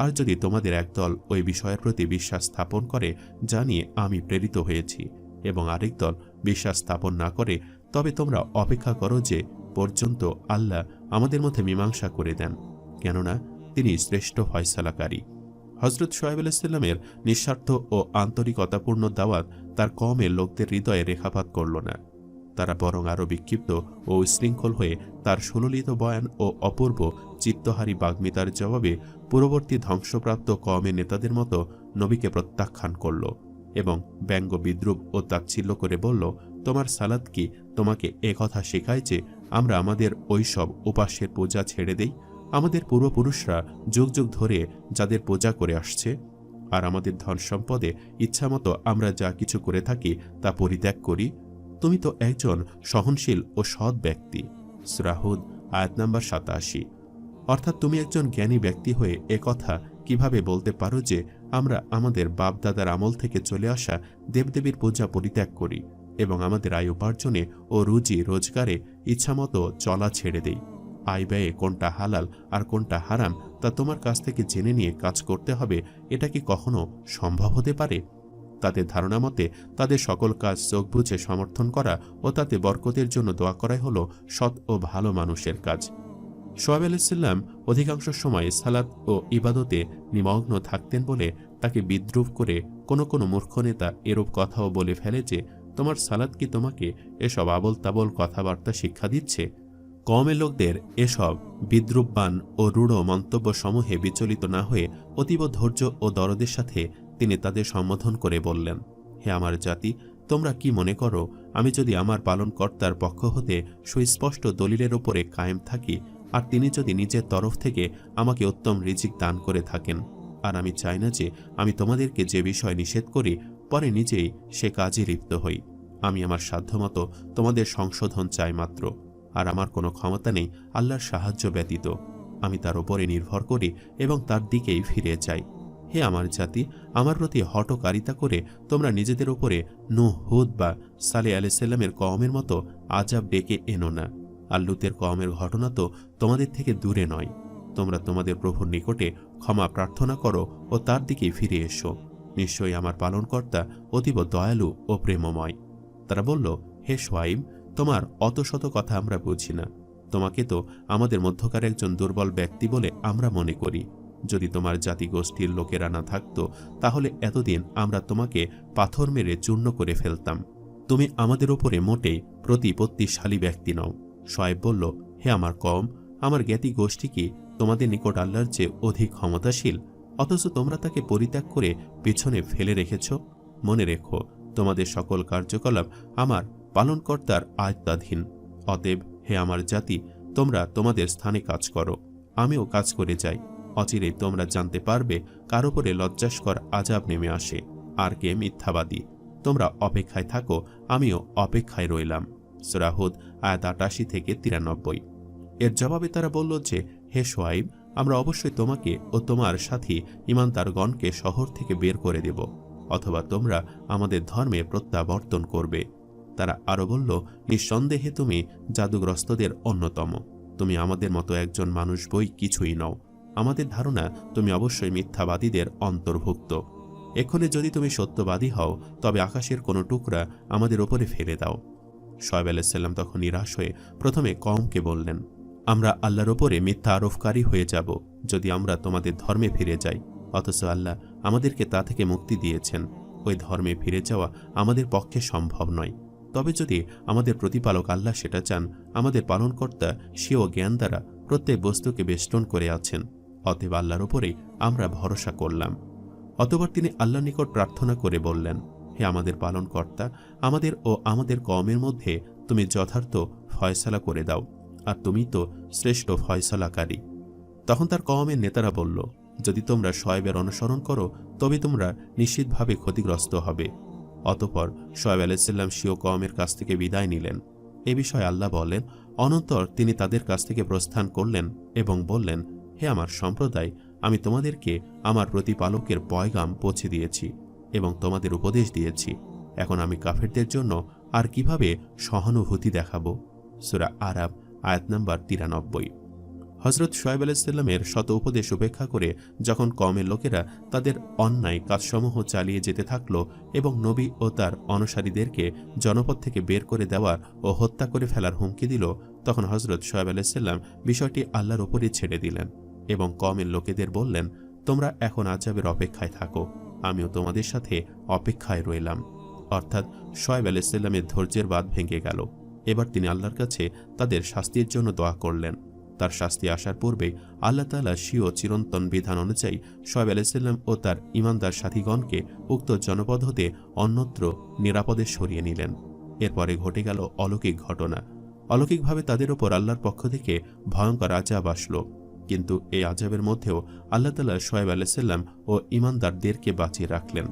আর যদি তোমাদের একদল ওই বিষয়ের প্রতি বিশ্বাস স্থাপন করে যা নিয়ে আমি প্রেরিত হয়েছি, এবং আরেক দল বিশ্বাস স্থাপন না করে, তবে তোমরা অপেক্ষা করো যে পর্যন্ত আল্লাহ আমাদের মধ্যে মীমাংসা করে দেন, কেননা তিনি শ্রেষ্ঠ ফয়সালাকারী। হজরত শোয়েব আলাইহিসসালামের নিঃস্বার্থ ও আন্তরিকতাপূর্ণ দাওয়াত তার কওমের লোকদের হৃদয়ে রেখাপাত করল না। তারা বরং আরও বিক্ষিপ্ত ও উশৃঙ্খল হয়ে তার সুললিত বয়ান ও অপূর্ব চিত্তহারী বাগ্মিতার জবাবে পূর্ববর্তী ধ্বংসপ্রাপ্ত কওমের নেতাদের মতো নবীকে প্রত্যাখ্যান করল, এবং ব্যঙ্গ বিদ্রুপ ও তাচ্ছিল্য করে বলল, তোমার সালাত কি তোমাকে একথা শেখায় যে আমরা আমাদের ওইসব উপাস্যের পূজা ছেড়ে দেই? আমাদের পূর্বপুরুষরা যুগ যুগ ধরে যাদের পূজা করে আসছে, আর আমাদের ধন সম্পদে ইচ্ছামতো আমরা যা কিছু করে থাকি তা পরিত্যাগ করি। তুমি তো একজন সহনশীল ও সৎ ব্যক্তি। সূরা হুদ আয়াত নাম্বার 87। অর্থাৎ তুমি একজন জ্ঞানী ব্যক্তি হয়ে একথা কিভাবে বলতে পারো যে আমরা আমাদের বাপদাদার আমল থেকে চলে আসা দেবদেবীর পূজা পরিত্যাগ করি এবং আমাদের আয় উপার্জনে ও রুজি রোজগারে ইচ্ছামতো চলা ছেড়ে দেই? আয় ব্যয়ে কোনটা হালাল আর কোনটা হারাম তা তোমার কাছ থেকে জেনে নিয়ে কাজ করতে হবে, এটা কি কখনো সম্ভব হতে পারে? তাদের ধারণা মতে তাদের সকল কাজ চোখ বুজে সমর্থন করা ও তাতে বরকতের জন্য দোয়া করাই হল সৎ ও ভালো মানুষের কাজ। শোয়েব আলাইহিসসালাম অধিকাংশ সময় সালাত ও ইবাদতে নিমগ্ন থাকতেন বলে তাকে বিদ্রুপ করে কোনো কোনো মূর্খ নেতা এরূপ কথাও বলে ফেলে যে তোমার সালাত কি তোমাকে এসব আবল তাবল কথাবার্তা শিক্ষা দিচ্ছে? কওমের লোকদের এসব বিদ্রুপবান ও রূঢ় মন্তব্য সমূহে বিচলিত না হয়ে অতীব ধৈর্য ও দরদের সাথে তিনি তাদের সম্বোধন করে বললেন, হে আমার জাতি, তোমরা কি মনে করো আমি যদি আমার পালনকর্তার পক্ষ হতে সুস্পষ্ট দলিলের ওপরে কায়েম থাকি, আর তিনি যদি নিজের তরফ থেকে আমাকে উত্তম রিজিক দান করে থাকেন, আর আমি চাই না যে আমি তোমাদেরকে যে বিষয় নিষেধ করি পরে নিজেই সে কাজে লিপ্ত হই। আমি আমার সাধ্যমতো তোমাদের সংশোধন চাই মাত্র, আর আমার কোনো ক্ষমতা নেই আল্লাহর সাহায্য ব্যতীত। আমি তার উপরে নির্ভর করি এবং তার দিকেই ফিরে যাই। হে আমার জাতি, আমার প্রতি হঠকারিতা করে তোমরা নিজেদের উপরে নূহ, হুদ বা সালেহ আলাইহিস সালামের কওমের মতো আযাব ডেকে এনো না। আর লূতের কওমের ঘটনা তো তোমাদের থেকে দূরে নয়। তোমরা তোমাদের প্রভুর নিকটে ক্ষমা প্রার্থনা করো ও তার দিকেই ফিরে এসো। নিশ্চয়ই আমার পালনকর্তা অতীব দয়ালু ও প্রেমময়। তারা বলল, হে শুআয়ব, তোমার অত শত কথা আমরা বুঝি না। তোমাকে তো আমাদের মধ্যকার একজন দুর্বল ব্যক্তি বলে আমরা মনে করি। যদি তোমার জাতিগোষ্ঠীর লোকেরা না থাকত, তাহলে এতদিন আমরা তোমাকে পাথর মেরে চূর্ণ করে ফেলতাম। তুমি আমাদের ওপরে মোটেই প্রতিপত্তিশালী ব্যক্তি নও। শুআয়ব বলল, হে আমার কওম, আমার জ্ঞাতি গোষ্ঠী কি তোমাদের নিকট আল্লাহর চেয়ে অধিক ক্ষমতাশীল, অথচ তোমরা তাকে পরিত্যাগ করে পিছনে ফেলে রেখেছ? মনে রেখো, তোমাদের সকল কার্যকলাপ আমার পালনকর্তার আয়ত্তাধীন। অতএব হে আমার জাতি, তোমরা তোমাদের স্থানে কাজ করো, আমিও কাজ করে যাই। অচিরেই তোমরা জানতে পারবে কার উপরে লজ্জাস্কর আযাব নেমে আসে, আর কে মিথ্যাবাদী। তোমরা অপেক্ষায় থাকো, আমিও অপেক্ষায় রইলাম। সূরা হুদ আয়াত ৮৮ থেকে ৯৩। এর জবাবে তারা বলল যে, হে শুআয়ব, আমরা অবশ্যই তোমাকে ও তোমার সাথী ঈমানদারগণকে শহর থেকে বের করে দেব, অথবা তোমরা আমাদের ধর্মে প্রত্যাবর্তন করবে। তারা আরো বলল, নিঃসন্দেহে তুমি জাদুগ্রস্তদের অন্যতম। তুমি আমাদের মতো একজন মানুষ বই কিছুই নও। আমাদের ধারণা তুমি অবশ্যই মিথ্যাবাদীদের অন্তর্ভুক্ত। এক্ষণে যদি তুমি সত্যবাদী হও, তবে আকাশের কোনো টুকরা আমাদের ওপরে ফেলে দাও। শুআয়ব আলাইহিস সালাম তখন নিরাশ হয়ে প্রথমে কওমকে বললেন, আমরা আল্লাহর ওপরে মিথ্যা আরোপকারী হয়ে যাব যদি আমরা তোমাদের ধর্মে ফিরে যাই, অথচ আল্লাহ আমাদেরকে তা থেকে মুক্তি দিয়েছেন। ওই ধর্মে ফিরে যাওয়া আমাদের পক্ষে সম্ভব নয়। তবে যদি আমাদের প্রতিপালক আল্লাহ সেটা চান, আমাদের পালনকর্তা স্বীয় জ্ঞান দ্বারা প্রত্যেক বস্তুকে বেষ্টন করে আছেন। অতএব আল্লাহর ওপরেই আমরা ভরসা করলাম। অতঃপর তিনি আল্লাহর নিকট প্রার্থনা করে বললেন, হে আমাদের পালনকর্তা, আমাদের ও আমাদের কওমের মধ্যে তুমি যথার্থ ফয়সালা করে দাও, আর তুমি তো শ্রেষ্ঠ ফয়সালাকারী। তখন তার কওমের নেতারা বলল, যদি তোমরা শুআয়বের অনুসরণ করো, তবে তোমরা নিশ্চিতভাবে ক্ষতিগ্রস্ত হবে। অতঃপর শুআয়ব আলাইহিস সালাম স্বীয় কওমের কাছ থেকে বিদায় নিলেন। এ বিষয়ে আল্লাহ বলেন, অনন্তর তিনি তাদের কাছ থেকে প্রস্থান করলেন এবং বললেন, হে আমার সম্প্রদায়, আমি তোমাদেরকে আমার প্রতিপালকের পয়গাম পৌঁছে দিয়েছি এবং তোমাদের উপদেশ দিয়েছি। এখন আমি কাফেরদের জন্য আর কিভাবে সহানুভূতি দেখাবো? সূরা আরাব আয়াত নাম্বার ৯৩। হযরত শুআয়ব আলাইহিস সালামের শত উপদেশ উপেক্ষা করে যখন কওমের লোকেরা তাদের অন্যায় কাজসমূহ চালিয়ে যেতে থাকল এবং নবী ও তার অনুসারীদেরকে জনপদ থেকে বের করে দেওয়ার ও হত্যা করে ফেলার হুমকি দিল, তখন হযরত শুআয়ব আলাইহিস সালাম বিষয়টি আল্লাহর উপরে ছেড়ে দিলেন এবং কওমের লোকেদের বললেন, তোমরা এখন আযাবের অপেক্ষায় থাকো, আমিও তোমাদের সাথে অপেক্ষায় রইলাম। অর্থাৎ শুআয়ব আলাইহিস সালামের ধৈর্যের বাঁধ ভেঙে গেল। এবার তিনি আল্লাহর কাছে তাদের শাস্তির জন্য দোয়া করলেন। তার শাস্তি আসার পূর্বেই আল্লাহ তাআলা স্বীয় চিরন্তন বিধান অনুযায়ী শুআয়ব আলাইহিস সালাম ও তার ঈমানদার সাথীগণকে উক্ত জনপদ হতে অন্যত্র নিরাপদে সরিয়ে নিলেন। এরপরে ঘটে গেল অলৌকিক ঘটনা। অলৌকিকভাবে তাদের ওপর আল্লাহর পক্ষ থেকে ভয়ঙ্কর আযাব আসলো। কিন্তু এই আযাবের মধ্যেও আল্লাহ তাআলা শুআয়ব আলাইহিস সালাম ও ঈমানদারদেরকে বাঁচিয়ে রাখলেন।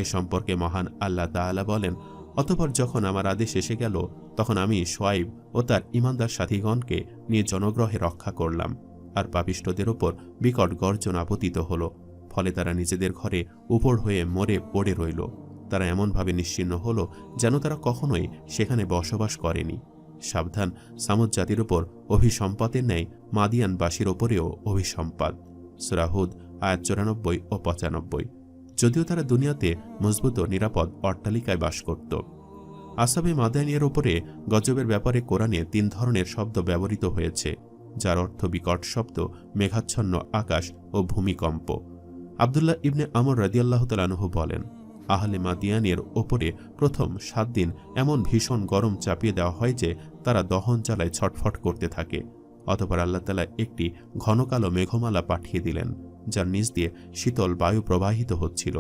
এ সম্পর্কে মহান আল্লাহ তাআলা বলেন, অতঃপর যখন আমার আদেশ এসে গেল, তখন আমি শুআয়ব ও তার ঈমানদার সাথীগণকে নিয়ে জনগ্রহে রক্ষা করলাম, আর পাপিষ্ঠদের ওপর বিকট গর্জন আপতিত হল। ফলে তারা নিজেদের ঘরে উপর হয়ে মরে পড়ে রইল। তারা এমনভাবে নিশ্চিহ্ন হল যেন তারা কখনোই সেখানে বসবাস করেনি। সাবধান, সামুদ জাতির ওপর অভিসম্পাতের ন্যায় মাদিয়ানবাসীর ওপরেও অভিসম্পাত। সূরা হুদ আয়াত ৯৪ ও ৯৫। যদিও তারা দুনিয়াতে মজবুত ও নিরাপদ অট্টালিকায় বাস করত। আসহাবে মাদানিয়ার ওপরে গজবের ব্যাপারে কোরআনে ৩ ধরনের শব্দ ব্যবহৃত হয়েছে, যার অর্থ বিকট শব্দ, মেঘাচ্ছন্ন আকাশ ও ভূমিকম্প। আব্দুল্লাহ ইবনে আমর রাদিয়াল্লাহু তাআলা আনহু বলেন, আহলে মাদিয়ানের ওপরে প্রথম ৭ দিন এমন ভীষণ গরম চাপিয়ে দেওয়া হয় যে তারা দহন জ্বালায় ছটফট করতে থাকে। অতঃপর আল্লাহ তাআলা একটি ঘন কালো মেঘমালা পাঠিয়ে দিলেন, যার নিচ দিয়ে শীতল বায়ু প্রবাহিত হচ্ছিল।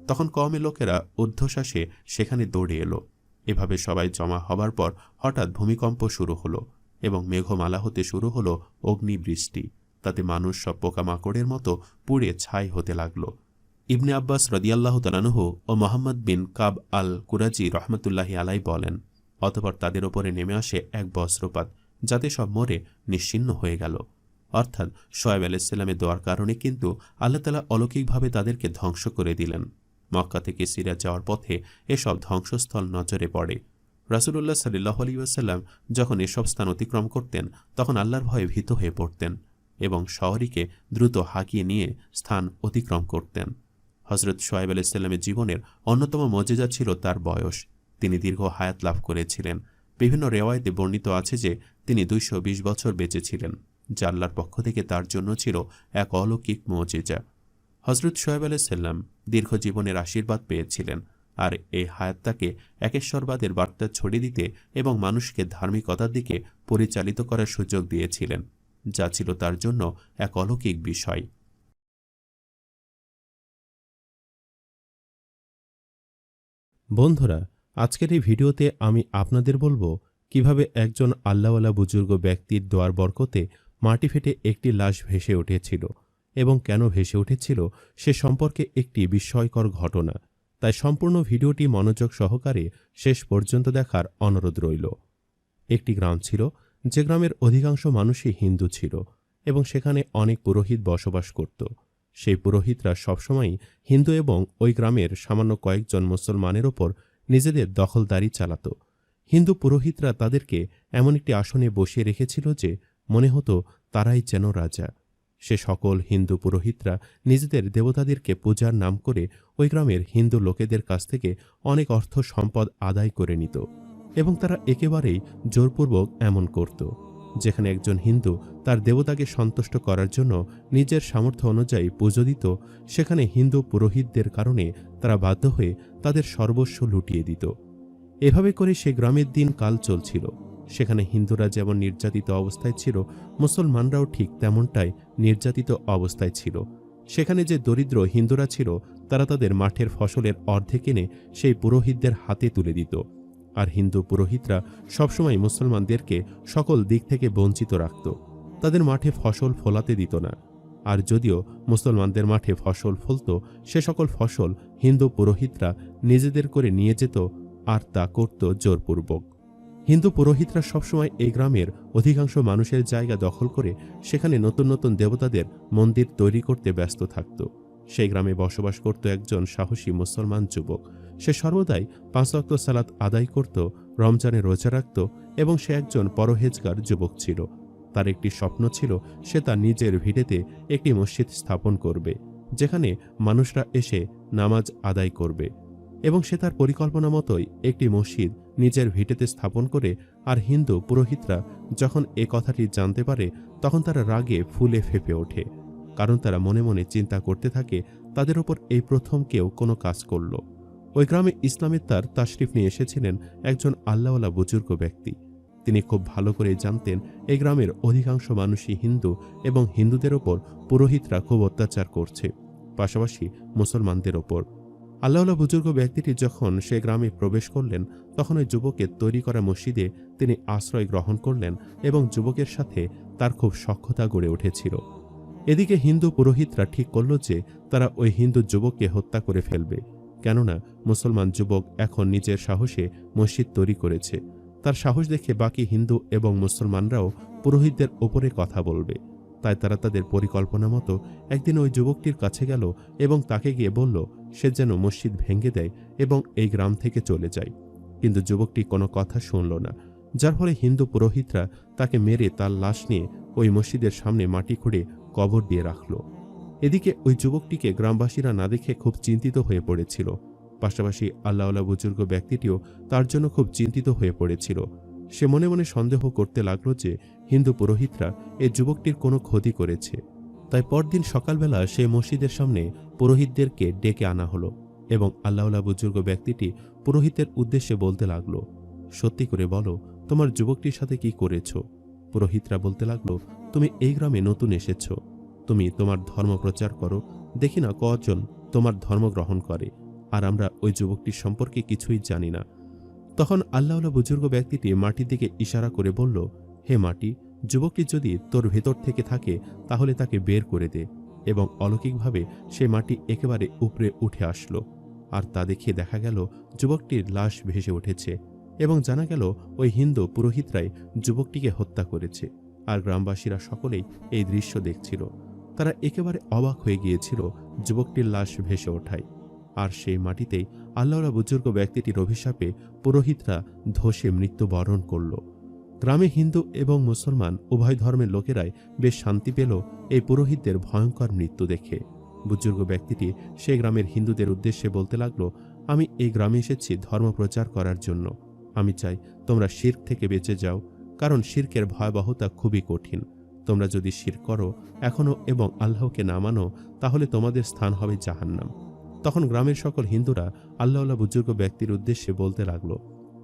তখন কওমের লোকেরা ঊর্ধ্বশ্বাসে সেখানে দৌড়ে এলো। এভাবে সবাই জমা হবার পর হঠাৎ ভূমিকম্প শুরু হলো এবং মেঘমালা হতে শুরু হলো অগ্নিবৃষ্টি। তাতে মানুষ সব পোকামাকড়ের মতো পুড়ে ছাই হতে লাগল। ইবনে আব্বাস রাদিয়াল্লাহু তাআলা আনহু ও মুহাম্মদ বিন কাব আল কুরাজি রহমতুল্লাহি আলাই বলেন, অতঃপর তাদের ওপরে নেমে আসে এক বজ্রপাত, যাতে সব মরে নিশ্চিহ্ন হয়ে গেল। অর্থাৎ শোয়েব আলাইহিসসালামের দোয়ার কারণে কিন্তু আল্লাহ তাআলা অলৌকিকভাবে তাদেরকে ধ্বংস করে দিলেন। মক্কা থেকে সিরিয়া যাওয়ার পথে এসব ধ্বংসস্থল নজরে পড়ে। রাসূলুল্লাহ সাল্লাল্লাহু আলাইহি ওয়াসাল্লাম যখন এসব স্থান অতিক্রম করতেন তখন আল্লাহর ভয়ে ভীত হয়ে পড়তেন এবং শহরীকে দ্রুত হাঁকিয়ে নিয়ে স্থান অতিক্রম করতেন। হযরত শোয়েব আলাইহিসসালামের জীবনের অন্যতম মজেজা ছিল তার বয়স। তিনি দীর্ঘ হায়াত লাভ করেছিলেন। বিভিন্ন রেওয়ায়েতে বর্ণিত আছে যে তিনি 220 বছর বেঁচে ছিলেন, যা আল্লাহর পক্ষ থেকে তার জন্য ছিল এক অলৌকিক মুজিজা। হযরত শোয়েব আলাইহিসসালাম দীর্ঘ জীবনের আশীর্বাদ পেয়েছিলেন, আর এই হায়াত তাকে একেশ্বরবাদের বার্তা ছড়িয়ে দিতে এবং মানুষকে ধার্মিকতার দিকে পরিচালিত করার সুযোগ দিয়েছিলেন, যা ছিল তার জন্য এক অলৌকিক বিষয়। বন্ধুরা, আজকের এই ভিডিওতে আমি আপনাদের বলবো কিভাবে একজন আল্লাহওয়ালা বুজুর্গ ব্যক্তির দোয়ার বরকতে মাটি ফেটে একটি লাশ ভেসে উঠেছিল এবং কেন ভেসে উঠেছিল সে সম্পর্কে একটি বিস্ময়কর ঘটনা। তাই সম্পূর্ণ ভিডিওটি মনোযোগ সহকারে শেষ পর্যন্ত দেখার অনুরোধ রইল। একটি গ্রাম ছিল, যে গ্রামের অধিকাংশ মানুষই হিন্দু ছিল এবং সেখানে অনেক পুরোহিত বসবাস করত। সেই পুরোহিতরা সবসময় হিন্দু এবং ওই গ্রামের সামান্য কয়েকজন মুসলমানের ওপর নিজেদের দখলদারি চালাত। হিন্দু পুরোহিতরা তাদেরকে এমন একটি আসনে বসিয়ে রেখেছিল যে মনে হতো তারাই যেন রাজা। সে সকল হিন্দু পুরোহিতরা নিজেদের দেবতাদেরকে পূজার নাম করে ওই গ্রামের হিন্দু লোকেদের কাছ থেকে অনেক অর্থ সম্পদ আদায় করে নিত এবং তারা একেবারেই জোরপূর্বক এমন করত। যেখানে একজন হিন্দু তার দেবতাকে সন্তুষ্ট করার জন্য নিজের সামর্থ্য অনুযায়ী পুজো দিত, সেখানে হিন্দু পুরোহিতদের কারণে তারা বাধ্য হয়ে তাদের সর্বস্ব লুটিয়ে দিত। এভাবে করে সে গ্রামের দিন কাল চলছিল। সেখানে হিন্দুরা যেমন নির্যাতিত অবস্থায় ছিল, মুসলমানরাও ঠিক তেমনটাই নির্যাতিত অবস্থায় ছিল। সেখানে যে দরিদ্র হিন্দুরা ছিল তারা তাদের মাঠের ফসলের অর্ধেক এনে সেই পুরোহিতদের হাতে তুলে দিত, আর হিন্দু পুরোহিতরা সবসময় মুসলমানদেরকে সকল দিক থেকে বঞ্চিত রাখত। তাদের মাঠে ফসল ফলাতে দিত না, আর যদিও মুসলমানদের মাঠে ফসল ফলত সে সকল ফসল হিন্দু পুরোহিতরা নিজেদের করে নিয়ে যেত, আর তা করত জোরপূর্বক। হিন্দু পুরোহিতরা সবসময় এই গ্রামের অধিকাংশ মানুষের জায়গা দখল করে সেখানে নতুন নতুন দেবতাদের মন্দির তৈরি করতে ব্যস্ত থাকত। সেই গ্রামে বসবাস করত একজন সাহসী মুসলমান যুবক। সে সর্বদাই 5 ওয়াক্ত সালাত আদায় করত, রমজানে রোজা রাখত এবং সে একজন পরহেজগার যুবক ছিল। তার একটি স্বপ্ন ছিল সে তার নিজের ভিটেতে একটি মসজিদ স্থাপন করবে, যেখানে মানুষরা এসে নামাজ আদায় করবে, এবং সে তার পরিকল্পনা মতোই একটি মসজিদ নিজের ভিটেতে স্থাপন করে। আর হিন্দু পুরোহিতরা যখন এ কথাটি জানতে পারে তখন তারা রাগে ফুলে ফেঁপে ওঠে, কারণ তারা মনে মনে চিন্তা করতে থাকে তাদের ওপর এই প্রথম কেউ কোনো কাজ করল। ওই গ্রামে ইসলামের তার তাশরিফ নিয়ে এসেছিলেন একজন আল্লাহওয়ালা বুজুর্গ ব্যক্তি। তিনি খুব ভালো করে জানতেন এই গ্রামের অধিকাংশ মানুষই হিন্দু এবং হিন্দুদের ওপর পুরোহিতরা খুব অত্যাচার করছে, পাশাপাশি মুসলমানদের ওপর। আল্লাহওয়ালা বুজুর্গ ব্যক্তিটি যখন সে গ্রামে প্রবেশ করলেন তখন ওই যুবকের তৈরি করা মসজিদে তিনি আশ্রয় গ্রহণ করলেন এবং যুবকের সাথে তার খুব সখ্যতা গড়ে উঠেছিল। এদিকে হিন্দু পুরোহিতরা ঠিক করল যে তারা ওই হিন্দু যুবককে হত্যা করে ফেলবে, কেননা মুসলমান যুবক এখন নিজের সাহসে মসজিদ তৈরি করেছে। তার সাহস দেখে বাকি হিন্দু এবং মুসলমানরাও পুরোহিতদের ওপরে কথা বলবে। তাই তারা তাদের পরিকল্পনা মতো একদিন ওই যুবকটির কাছে গেল এবং তাকে গিয়ে বলল সে যেন মসজিদ ভেঙে দেয় এবং এই গ্রাম থেকে চলে যায়। কিন্তু যুবকটি কোনো কথা শুনল না, যার ফলে হিন্দু পুরোহিতরা তাকে মেরে তার লাশ নিয়ে ওই মসজিদের সামনে মাটি খুঁড়ে কবর দিয়ে রাখল। এদিকে ওই যুবকটিকে গ্রামবাসীরা না দেখে খুব চিন্তিত হয়ে পড়েছিল। পাশাপাশি আল্লাহওয়ালা বুজুর্গ ব্যক্তিটিও তার জন্য খুব চিন্তিত হয়ে পড়েছিল। সে মনে মনে সন্দেহ করতে লাগল যে হিন্দু পুরোহিতরা এই যুবকটির কোনো ক্ষতি করেছে। তাই পরদিন সকালবেলা সে মসজিদের সামনে পুরোহিতদেরকে ডেকে আনা হলো এবং আল্লাহওয়ালা বুজুর্গ ব্যক্তিটি পুরোহিতের উদ্দেশ্যে বলতে লাগলো, সত্যি করে বলো তোমার যুবকটির সাথে কি করেছ? পুরোহিতরা বলতে লাগলো, তুমি এই গ্রামে নতুন এসেছ, তুমি তোমার ধর্ম প্রচার করো, দেখি না কজন তোমার ধর্ম গ্রহণ করে। আর আমরা ওই যুবকটির সম্পর্কে কিছুই জানি না। তখন আল্লাহওয়ালা বুজুর্গ ব্যক্তিটি মাটির দিকে ইশারা করে বলল, হে মাটি, যুবকটি যদি তোর ভেতর থেকে থাকে তাহলে তাকে বের করে দে। এবং অলৌকিকভাবে সে মাটি একেবারে উপরে উঠে আসলো। আর তা দেখিয়ে দেখা গেল যুবকটির লাশ ভেসে উঠেছে এবং জানা গেল ওই হিন্দু পুরোহিতরাই যুবকটিকে হত্যা করেছে। আর গ্রামবাসীরা সকলেই এই দৃশ্য দেখছিল। তারা একেবারে অবাক হয়ে গিয়েছিল যুবকটির লাশ ভেসে ওঠায়। আর সেই মাটিতেই আল্লাহওয়ালা বুজুর্গ ব্যক্তিটির অভিশাপে পুরোহিতরা ধসে মৃত্যুবরণ করল। গ্রামে হিন্দু এবং মুসলমান উভয় ধর্মের লোকেরাই বেশ শান্তি পেল এই পুরোহিতদের ভয়ঙ্কর মৃত্যু দেখে। বুজুর্গ ব্যক্তিটি সে গ্রামের হিন্দুদের উদ্দেশ্যে বলতে লাগলো, আমি এই গ্রামে এসেছি ধর্ম প্রচার করার জন্য। আমি চাই তোমরা শিরক থেকে বেঁচে যাও, কারণ শিরকের ভয়াবহতা খুবই কঠিন। তোমরা যদি শিরক করো এখনো এবং আল্লাহকে না মানো, তাহলে তোমাদের স্থান হবে জাহান্নাম। তখন গ্রামের সকল হিন্দুরা আল্লাহওয়ালা বুজুর্গ ব্যক্তির উদ্দেশ্যে বলতে লাগলো,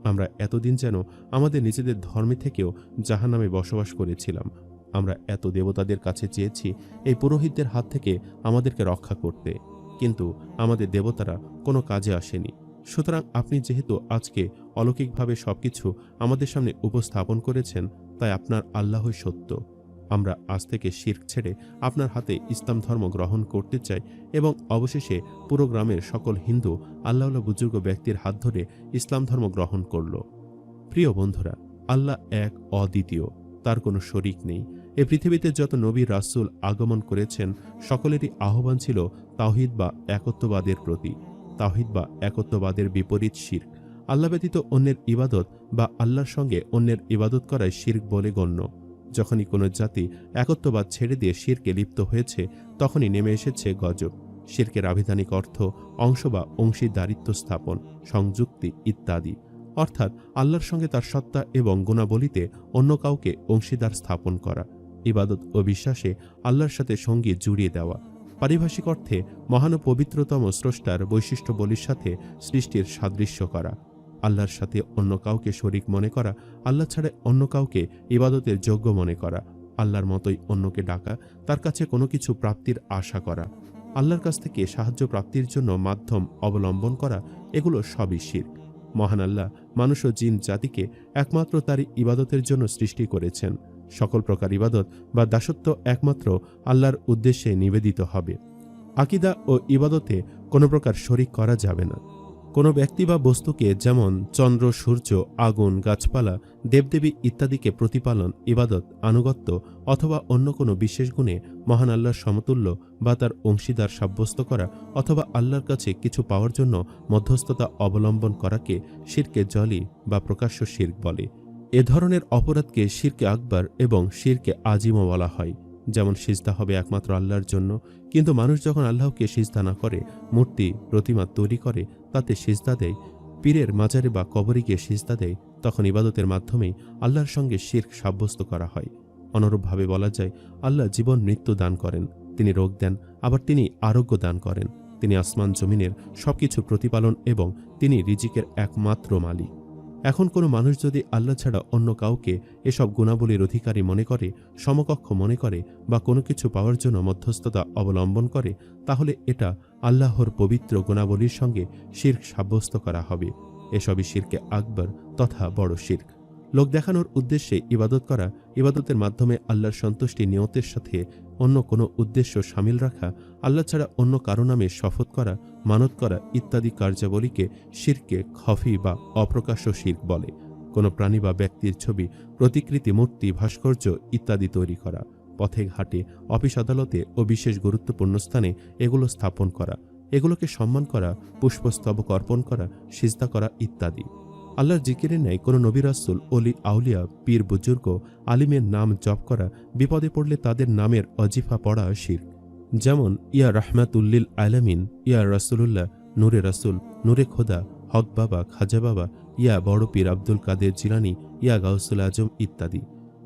আমরা এতদিন যেন আমাদের নিজেদের ধর্মে থেকেও জাহান্নামে বসবাস করেছিলাম। আমরা এত দেবতাদের কাছে চেয়েছি এই পুরোহিতদের হাত থেকে আমাদেরকে রক্ষা করতে, কিন্তু আমাদের দেবতারা কোনো কাজে আসেনি। সুতরাং আপনি যেহেতু আজকে অলৌকিকভাবে সবকিছু আমাদের সামনে উপস্থাপন করেছেন, তাই আপনার আল্লাহই সত্য। আমরা আজ থেকে শিরক ছেড়ে আপনার হাতে ইসলাম ধর্ম গ্রহণ করতে চাই। এবং অবশেষে পুরো গ্রামের সকল হিন্দু আল্লাহওয়ালা বুজুর্গ ব্যক্তির হাত ধরে ইসলাম ধর্ম গ্রহণ করল। প্রিয় বন্ধুরা, আল্লাহ এক, অদ্বিতীয়, তার কোনো শরিক নেই। এ পৃথিবীতে যত নবী রাসূল আগমন করেছেন সকলেরই আহ্বান ছিল তাওহীদ বা একত্ববাদের প্রতি। তাওহীদ বা একত্ববাদের বিপরীত শিরক। আল্লাহ ব্যতীত অন্যের ইবাদত বা আল্লাহর সঙ্গে অন্যের ইবাদত করাই শিরক বলে গণ্য। যখনই কোনো জাতি একত্ববাদ ছেড়ে দিয়ে শিরকে লিপ্ত হয়েছে, তখনই নেমে এসেছে গজব। শিরকের আবিধানিক অর্থ অংশ বা অংশীদারিত্ব স্থাপন, সংযুক্তি ইত্যাদি। অর্থাৎ আল্লাহর সঙ্গে তার সত্তা এবং গুণাবলিতে অন্য কাউকে অংশীদার স্থাপন করা। ইবাদত ও বিশ্বাসে আল্লাহর সাথে সঙ্গী জুড়িয়ে দেওয়া। পারিভাষিক অর্থে মহান ও পবিত্রতম স্রষ্টার বৈশিষ্ট্যবলির সাথে সৃষ্টির সাদৃশ্য করা। আল্লাহর সাথে অন্য কাউকে শরিক মনে করা, আল্লাহ ছাড়া অন্য কাউকে ইবাদতের যোগ্য মনে করা, আল্লাহর মতোই অন্যকে ডাকা, তার কাছে কোনো কিছু প্রাপ্তির আশা করা, আল্লাহর কাছ থেকে সাহায্য প্রাপ্তির জন্য মাধ্যম অবলম্বন করা, এগুলো সবই শিরক। মহান আল্লাহ মানুষ ও জিন জাতিকে একমাত্র তারই ইবাদতের জন্য সৃষ্টি করেছেন। সকল প্রকার ইবাদত বা দাসত্ব একমাত্র আল্লাহর উদ্দেশ্যে নিবেদিত হবে। আকীদা ও ইবাদতে কোনো প্রকার শরিক করা যাবে না। কোনো ব্যক্তি বা বস্তুকে, যেমন চন্দ্র, সূর্য, আগুন, গাছপালা, দেবদেবী ইত্যাদিকে প্রতিপালন, ইবাদত, আনুগত্য অথবা অন্য কোনো বিশেষ গুণে মহান আল্লাহর সমতুল্য বা তার অংশীদার সাব্যস্ত করা অথবা আল্লাহর কাছে কিছু পাওয়ার জন্য মধ্যস্থতা অবলম্বন করাকে শিরকে জলি বা প্রকাশ্য শিরক বলে। এ ধরনের অপরাধকে শিরকে আকবার এবং শিরকে আজিমও বলা হয়। যেমন সিজদা হবে একমাত্র আল্লাহর জন্য, কিন্তু মানুষ যখন আল্লাহকে সিজদা না করে মূর্তি, প্রতিমা তৈরি করে তাতে সিজদা দেয়, পীরের মাজারে বা কবরে গিয়ে সিজদা দেয়, তখন ইবাদতের মাধ্যমেই আল্লাহর সঙ্গে শিরক সাব্যস্ত করা হয়। অনুরূপভাবে বলা যায়, আল্লাহ জীবন মৃত্যু দান করেন, তিনি রোগ দেন, আবার তিনি আরোগ্য দান করেন। তিনি আসমান জমিনের সবকিছু প্রতিপালন এবং তিনি রিজিকের একমাত্র মালিক। এখন কোনো মানুষ যদি আল্লাহ ছাড়া অন্য কাউকে এসব গুণাবলীর অধিকারী মনে করে, সমকক্ষ মনে করে বা কোনো কিছু পাওয়ার জন্য মধ্যস্থতা অবলম্বন করে, তাহলে এটা আল্লাহর পবিত্র গুণাবলীর সঙ্গে শিরক সাব্যস্ত করা হবে। এসবই শিরকে আকবার তথা বড় শিরক। লোক দেখানোর উদ্দেশ্যে ইবাদত করা, ইবাদতের মাধ্যমে আল্লাহর সন্তুষ্টি নিয়তের সাথে অন্য কোনো উদ্দেশ্য সামিল রাখা, আল্লাহ ছাড়া অন্য কারো নামে শপথ করা, মানত করা ইত্যাদি কার্যাবলীকে শিরকে খফি বা অপ্রকাশ্য শিরক বলে। কোনো প্রাণী বা ব্যক্তির ছবি, প্রতিকৃতি, মূর্তি, ভাস্কর্য ইত্যাদি তৈরি করা, পথে ঘাটে, অফিস আদালতে ও বিশেষ গুরুত্বপূর্ণ স্থানে এগুলো স্থাপন করা, এগুলোকে সম্মান করা, পুষ্পস্তবক অর্পণ করা, সিজদা করা ইত্যাদি। আল্লাহর জিকিরের ন্যায় কোনো নবী রাসূল, অলি, আউলিয়া, পীর, বুজুর্গ, আলিমের নাম জপ করা, বিপদে পড়লে তাদের নামের অজিফা পড়া শিরক। যেমন ইয়া রাহমাতুল্লিল আলামিন, ইয়া রাসূলুল্লাহ, নূরে রাসূল, নূরে খোদা, হক বাবা, খাজা বাবা, ইয়া বড় পীর আব্দুল কাদের জিলানী, ইয়া গাউসুল আজম ইত্যাদি।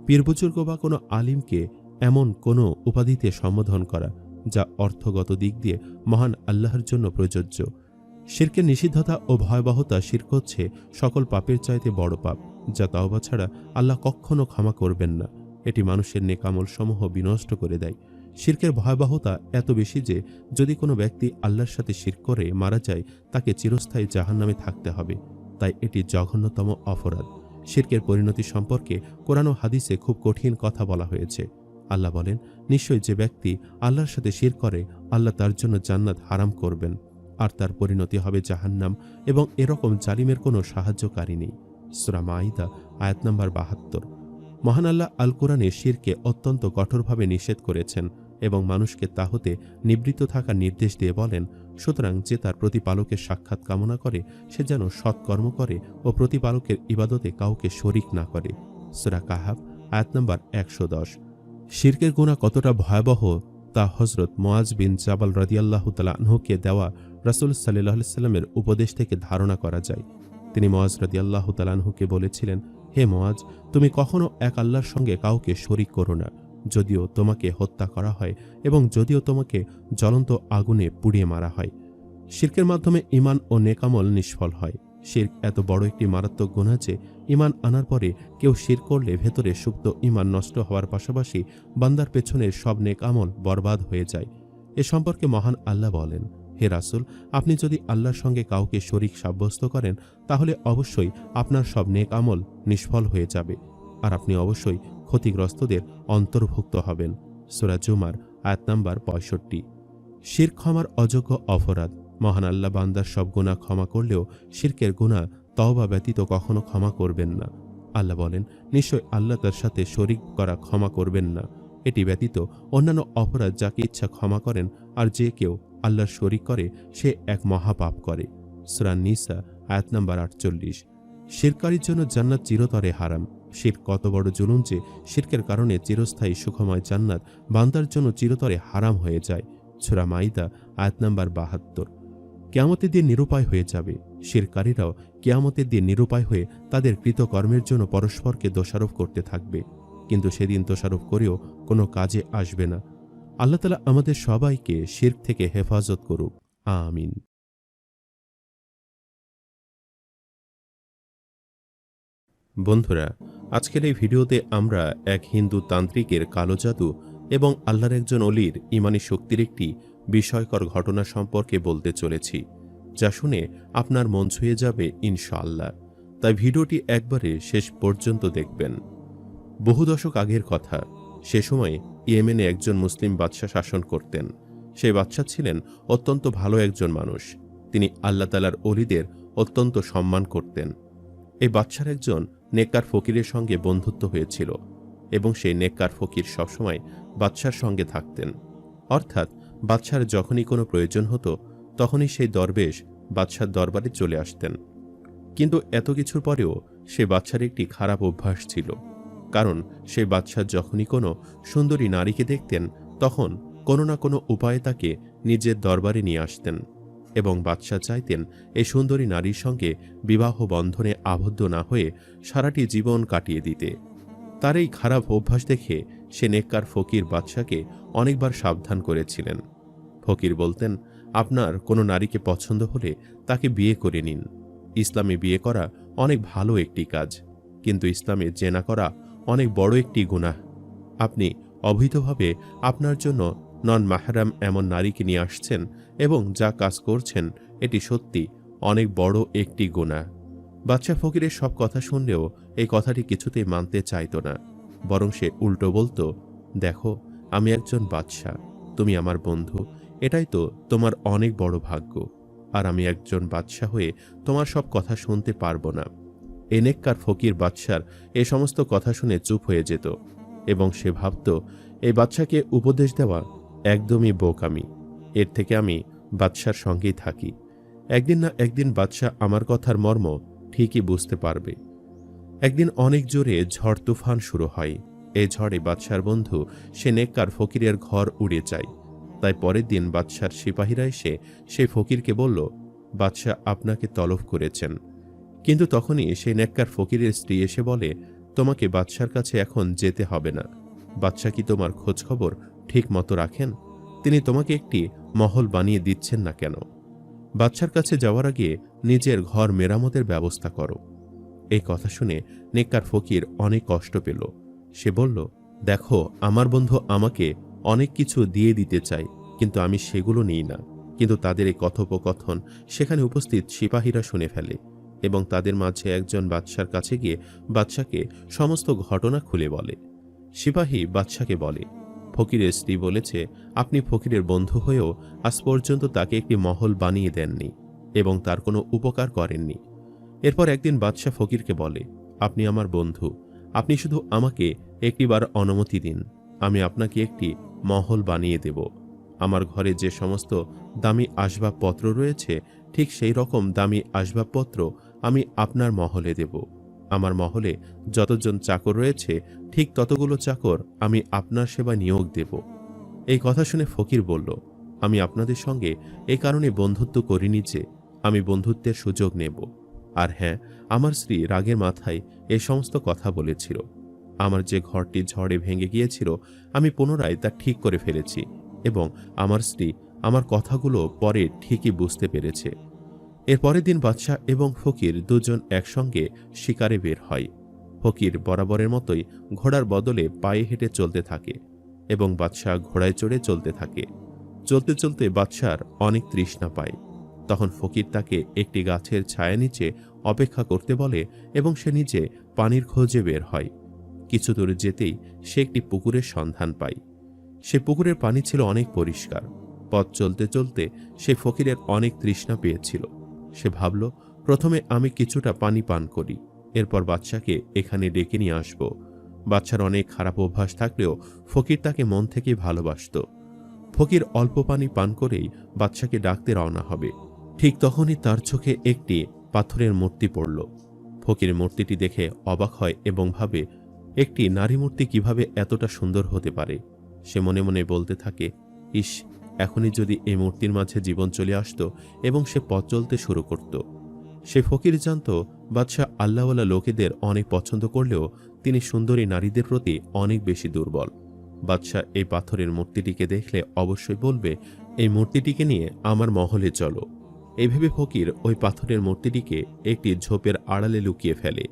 পীর, বুজুর্গ বা কোনো আলিমকে এমন কোনো উপাধিতে সম্বোধন করা যা অর্থগত দিক দিয়ে মহান আল্লাহর জন্য প্রযোজ্য। শিরকের নিষিদ্ধতা ও ভয়াবহতা শিরক হচ্ছে সকল পাপের চাইতে বড় পাপ, যা তাওবা ছাড়া আল্লাহ কখনো ক্ষমা করবেন না। এটি মানুষের নেক আমল সমূহ বিনষ্ট করে দেয়। শিরকের ভয়াবহতা এত বেশি যে যদি কোনো ব্যক্তি আল্লাহর সাথে শিরক করে মারা যায় তাকে চিরস্থায়ী জাহান্নামে থাকতে হবে। তাই এটি জঘন্যতম অপরাধ। শিরকের পরিণতি সম্পর্কে কোরআন ও হাদিসে খুব কঠিন কথা বলা হয়েছে। আল্লাহ বলেন, নিশ্চয়ই যে ব্যক্তি আল্লাহর সাথে শিরক করে আল্লাহ তার জন্য জান্নাত হারাম করবেন, আর তার পরিণতি হবে জাহান্নাম, এবং এরকম জালিমের কোনো সাহায্যকারী নেই। সূরা মাঈদা আয়াত নম্বর ৭২। মহান আল্লাহ আল কোরআনে শিরকে অত্যন্ত কঠোরভাবে নিষেধ করেছেন এবং মানুষকে তা হতে নিবৃত্ত থাকার নির্দেশ দিয়ে বলেন, সুতরাং যে তার প্রতিপালকের সাক্ষাৎ কামনা করে সে যেন সৎকর্ম করে ও প্রতিপালকের ইবাদতে কাউকে শরিক না করে। সূরা কাহাফ আয়াত নম্বর ১১০। শিরকের গুনাহ কতটা ভয়াবহ তা হযরত মুআজ বিন জাবাল রাদিয়াল্লাহু তাআলা আনহুকে দেওয়া রাসূল সাল্লাল্লাহু আলাইহি ওয়াসাল্লামের উপদেশ থেকে ধারণা করা যায়। তিনি মুআজ রাদিয়াল্লাহু তাআলা আনহুকে বলেছিলেন, হে মুআজ, তুমি কখনো এক আল্লাহর সঙ্গে কাউকে শরিক করো না, যদিও তোমাকে হত্যা করা হয় এবং যদিও তোমাকে জ্বলন্ত আগুনে পুড়িয়ে মারা হয়। শিরকের মাধ্যমে ঈমান ও নেকামল নিষ্ফল হয়। শিরক এত বড় একটি মারাত্মক গুনাহ যে ঈমান আনার পরে কেউ শিরক করলে ভেতরে সুপ্ত ঈমান নষ্ট হওয়ার পাশাপাশি বান্দার পেছনের সব নেক আমল বরবাদ হয়ে যায়। এ সম্পর্কে মহান আল্লাহ বলেন, হে রাসূল, আপনি যদি আল্লাহর সঙ্গে কাউকে শরিক সাব্যস্ত করেন তাহলে অবশ্যই আপনার সব নেক আমল নিষ্ফল হয়ে যাবে, আর আপনি অবশ্যই ক্ষতিগ্রস্তদের অন্তর্ভুক্ত হবেন। সূরা জুমার আয়াত নাম্বার ৬৫। শিরক ক্ষমার অযোগ্য অপরাধ। মহান আল্লাহ বান্দার সব গুনাহ ক্ষমা করলেও শিরকের গুনাহ তওবা ব্যতীত কখনো ক্ষমা করবেন না। আল্লাহ বলেন, নিশ্চয় আল্লাহ তার সাথে শরিক করা ক্ষমা করবেন না। এটি ব্যতীত অন্যান্য অপরাধ যাকে ইচ্ছা ক্ষমা করেন, আর যে কেউ আল্লাহর শরিক করে সে এক মহাপাপ করে। সূরা নিসা আয়াত নাম্বার ৪৮। শিরকারীর জন্য জান্নাত চিরতরে হারাম। শিরক কত বড় জুলুম যে শিরকের কারণে চিরস্থায়ী সুখময় জান্নাত বান্দার জন্য চিরতরে হারাম হয়ে যায়। সূরা মাঈদা আয়াত নাম্বার ৭২। কিয়ামতের দিন নিরুপায় হয়ে যাবে। শিরকারীরাও কিয়ামতের দিন নিরুপায় হয়ে তাদের কৃতকর্মের জন্য পরস্পরকে দোষারোপ করতে থাকবে, কিন্তু সেদিন দোষারোপ করেও কোনো কাজে আসবে না। আল্লাহ তাআলা আমাদের সবাইকে শিরক থেকে হেফাজত করুক। আমিন। বন্ধুরা, আজকের এই ভিডিওতে আমরা এক হিন্দু তান্ত্রিকের কালো জাদু এবং আল্লাহর একজন অলির ঈমানী শক্তির একটি বিস্ময়কর ঘটনা সম্পর্কে বলতে চলেছি, যা শুনে আপনার মন ছুঁয়ে যাবে ইনশাআল্লাহ। তাই ভিডিওটি একবারে শেষ পর্যন্ত দেখবেন। বহু দশক আগের কথা। সে সময়ে ইয়েমেনে একজন মুসলিম বাদশাহ শাসন করতেন। সেই বাদশাহ ছিলেন অত্যন্ত ভালো একজন মানুষ। তিনি আল্লাহ তাআলার অলিদের অত্যন্ত সম্মান করতেন। এই বাদশার একজন নেককার ফকিরের সঙ্গে বন্ধুত্ব হয়েছিল এবং সেই নেককার ফকির সবসময় বাদশার সঙ্গে থাকতেন। অর্থাৎ বাদশার যখনই কোনো প্রয়োজন হতো তখনই সেই দরবেশ বাদশার দরবারে চলে আসতেন। কিন্তু এত কিছুর পরেও সে বাদশার একটি খারাপ অভ্যাস ছিল, কারণ সেই বাদশাহ যখনই কোনো সুন্দরী নারীকে দেখতেন তখন কোনো না কোনো উপায়ে তাকে নিজের দরবারে নিয়ে আসতেন এবং বাদশাহ চাইতেন এই সুন্দরী নারীর সঙ্গে বিবাহ বন্ধনে আবদ্ধ না হয়ে সারাটি জীবন কাটিয়ে দিতে। তার এই খারাপ অভ্যাস দেখে সে নেককার ফকির বাদশাকে অনেকবার সাবধান করেছিলেন। ফকির বলতেন, আপনার কোনো নারীকে পছন্দ হলে তাকে বিয়ে করে নিন। ইসলামে বিয়ে করা অনেক ভালো একটি কাজ, কিন্তু ইসলামে জেনা করা অনেক বড় একটি গুনাহ। আপনি অবৈধভাবে আপনার জন্য নন মাহরাম এমন নারীকে নিয়ে আসছেন এবং যা কাজ করছেন এটি সত্যি অনেক বড় একটি গুনাহ। বাদশা ফকিরের সব কথা শুনলেও এই কথাটি কিছুতেই মানতে চাইত না, বরং সে উল্টো বলতো, দেখো, আমি একজন বাদশা, তুমি আমার বন্ধু, এটাই তো তোমার অনেক বড় ভাগ্য, আর আমি একজন বাদশা হয়ে তোমার সব কথা শুনতে পারবো না। এই নেককার ফকির বাদশার এ সমস্ত কথা শুনে চুপ হয়ে যেত এবং সে ভাবত, এই বাদশাকে উপদেশ দেওয়া একদমই বোকামি, এর থেকে আমি বাদশার সঙ্গেই থাকি। একদিন না একদিন বাদশা আমার কথার মর্ম ঠিকই বুঝতে পারবে। একদিন অনেক জোরে ঝড় তুফান শুরু হয়। এই ঝড়ে বাদশার বন্ধু সে নেককার ফকিরের ঘর উড়ে যায়। তাই পরের দিন বাদশার সিপাহীরা এসে সেই ফকিরকে বলল, বাদশা আপনাকে তলব করেছেন। কিন্তু তখনই সেই নেককার ফকিরের স্ত্রী এসে বলে, তোমাকে বাদশার কাছে এখন যেতে হবে না। বাদশা কি তোমার খোঁজ খবর ঠিক মতো রাখেন? তিনি তোমাকে একটি মহল বানিয়ে দিচ্ছেন না কেন? বাদশার কাছে যাওয়ার আগে নিজের ঘর মেরামতের ব্যবস্থা করো। এই কথা শুনে নেককার ফকির অনেক কষ্ট পেল। সে বলল, দেখো, আমার বন্ধু আমাকে অনেক কিছু দিয়ে দিতে চায়, কিন্তু আমি সেগুলো নিই না। কিন্তু তাদের এই কথোপকথন সেখানে উপস্থিত সিপাহীরা শুনে ফেলে এবং তাদের মাঝে একজন বাদশার কাছে গিয়ে বাদশাকে সমস্ত ঘটনা খুলে বলে। সিপাহী বাদশাকে বলে, ফকিরের স্ত্রী বলেছে আপনি ফকিরের বন্ধু হয়েও আজ পর্যন্ত তাকে একটি মহল বানিয়ে দেননি এবং তার কোনো উপকার করেননি। এরপর একদিন বাদশা ফকিরকে বলে, আপনি আমার বন্ধু, আপনি শুধু আমাকে একটিবার অনুমতি দিন, আমি আপনাকে একটি মহল বানিয়ে দেব। আমার ঘরে যে সমস্ত দামি আসবাবপত্র রয়েছে ঠিক সেই রকম দামি আসবাবপত্র আমি আপনার মহলে দেব। আমার মহলে যতজন চাকর রয়েছে ঠিক ততগুলো চাকর আমি আপনার সেবা নিয়োগ দেব। এই কথা শুনে ফকির বলল, আমি আপনাদের সঙ্গে এই কারণে বন্ধুত্ব করিনি যে আমি বন্ধুত্বের সুযোগ নেব। আর হ্যাঁ, আমার স্ত্রী রাগের মাথায় এই সমস্ত কথা বলেছিল। আমার যে ঘরটি ঝড়ে ভেঙে গিয়েছিল আমি পুনরায় তা ঠিক করে ফেলেছি এবং আমার স্ত্রী আমার কথাগুলো পরে ঠিকই বুঝতে পেরেছে। এর পরের দিন বাদশাহ এবং ফকির দুজন একসঙ্গে শিকারে বের হয়। ফকির বরাবরের মতোই ঘোড়ার বদলে পায়ে হেঁটে চলতে থাকে এবং বাদশাহ ঘোড়ায় চড়ে চলতে থাকে। চলতে চলতে বাদশার অনেক তৃষ্ণা পায়। তখন ফকির তাকে একটি গাছের ছায়া নিচে অপেক্ষা করতে বলে এবং সে নিজে পানির খোঁজে বের হয়। কিছু দূর যেতেই সে একটি পুকুরের সন্ধান পায়। সে পুকুরের পানি ছিল অনেক পরিষ্কার। পথ চলতে চলতে সে ফকিরের অনেক তৃষ্ণা পেয়েছিল। সে ভাবল, প্রথমে আমি কিছুটা পানি পান করি, এরপর বাদশাকে এখানে ডেকে নিয়ে আসব। বাদশার অনেক খারাপ অভ্যাস থাকলেও ফকির তাকে মন থেকে ভালোবাসত। ফকির অল্প পানি পান করেই বাদশাকে ডাকতে রওনা হবে। ঠিক তখনই তার চোখে একটি পাথরের মূর্তি পড়ল। ফকির মূর্তিটি দেখে অবাক হয় এবং ভাবে, একটি নারী মূর্তি কিভাবে এতটা সুন্দর হতে পারে। সে মনে মনে বলতে থাকে, ইস, এখনই যদি এই মূর্তির মাঝে জীবন চলে আসত এবং সে পথ চলতে শুরু করত। সে ফকির জানত বাদশাহ আল্লাহওয়ালা লোকেদের অনেক পছন্দ করলেও তিনি সুন্দরী নারীদের প্রতি অনেক বেশি দুর্বল। বাদশাহ এই পাথরের মূর্তিটিকে দেখলে অবশ্যই বলবে, এই মূর্তিটিকে নিয়ে আমার মহলে চলো। এইভাবে ফকির ওই পাথরের মূর্তিটিকে একটি ঝোপের আড়ালে লুকিয়ে ফেলে।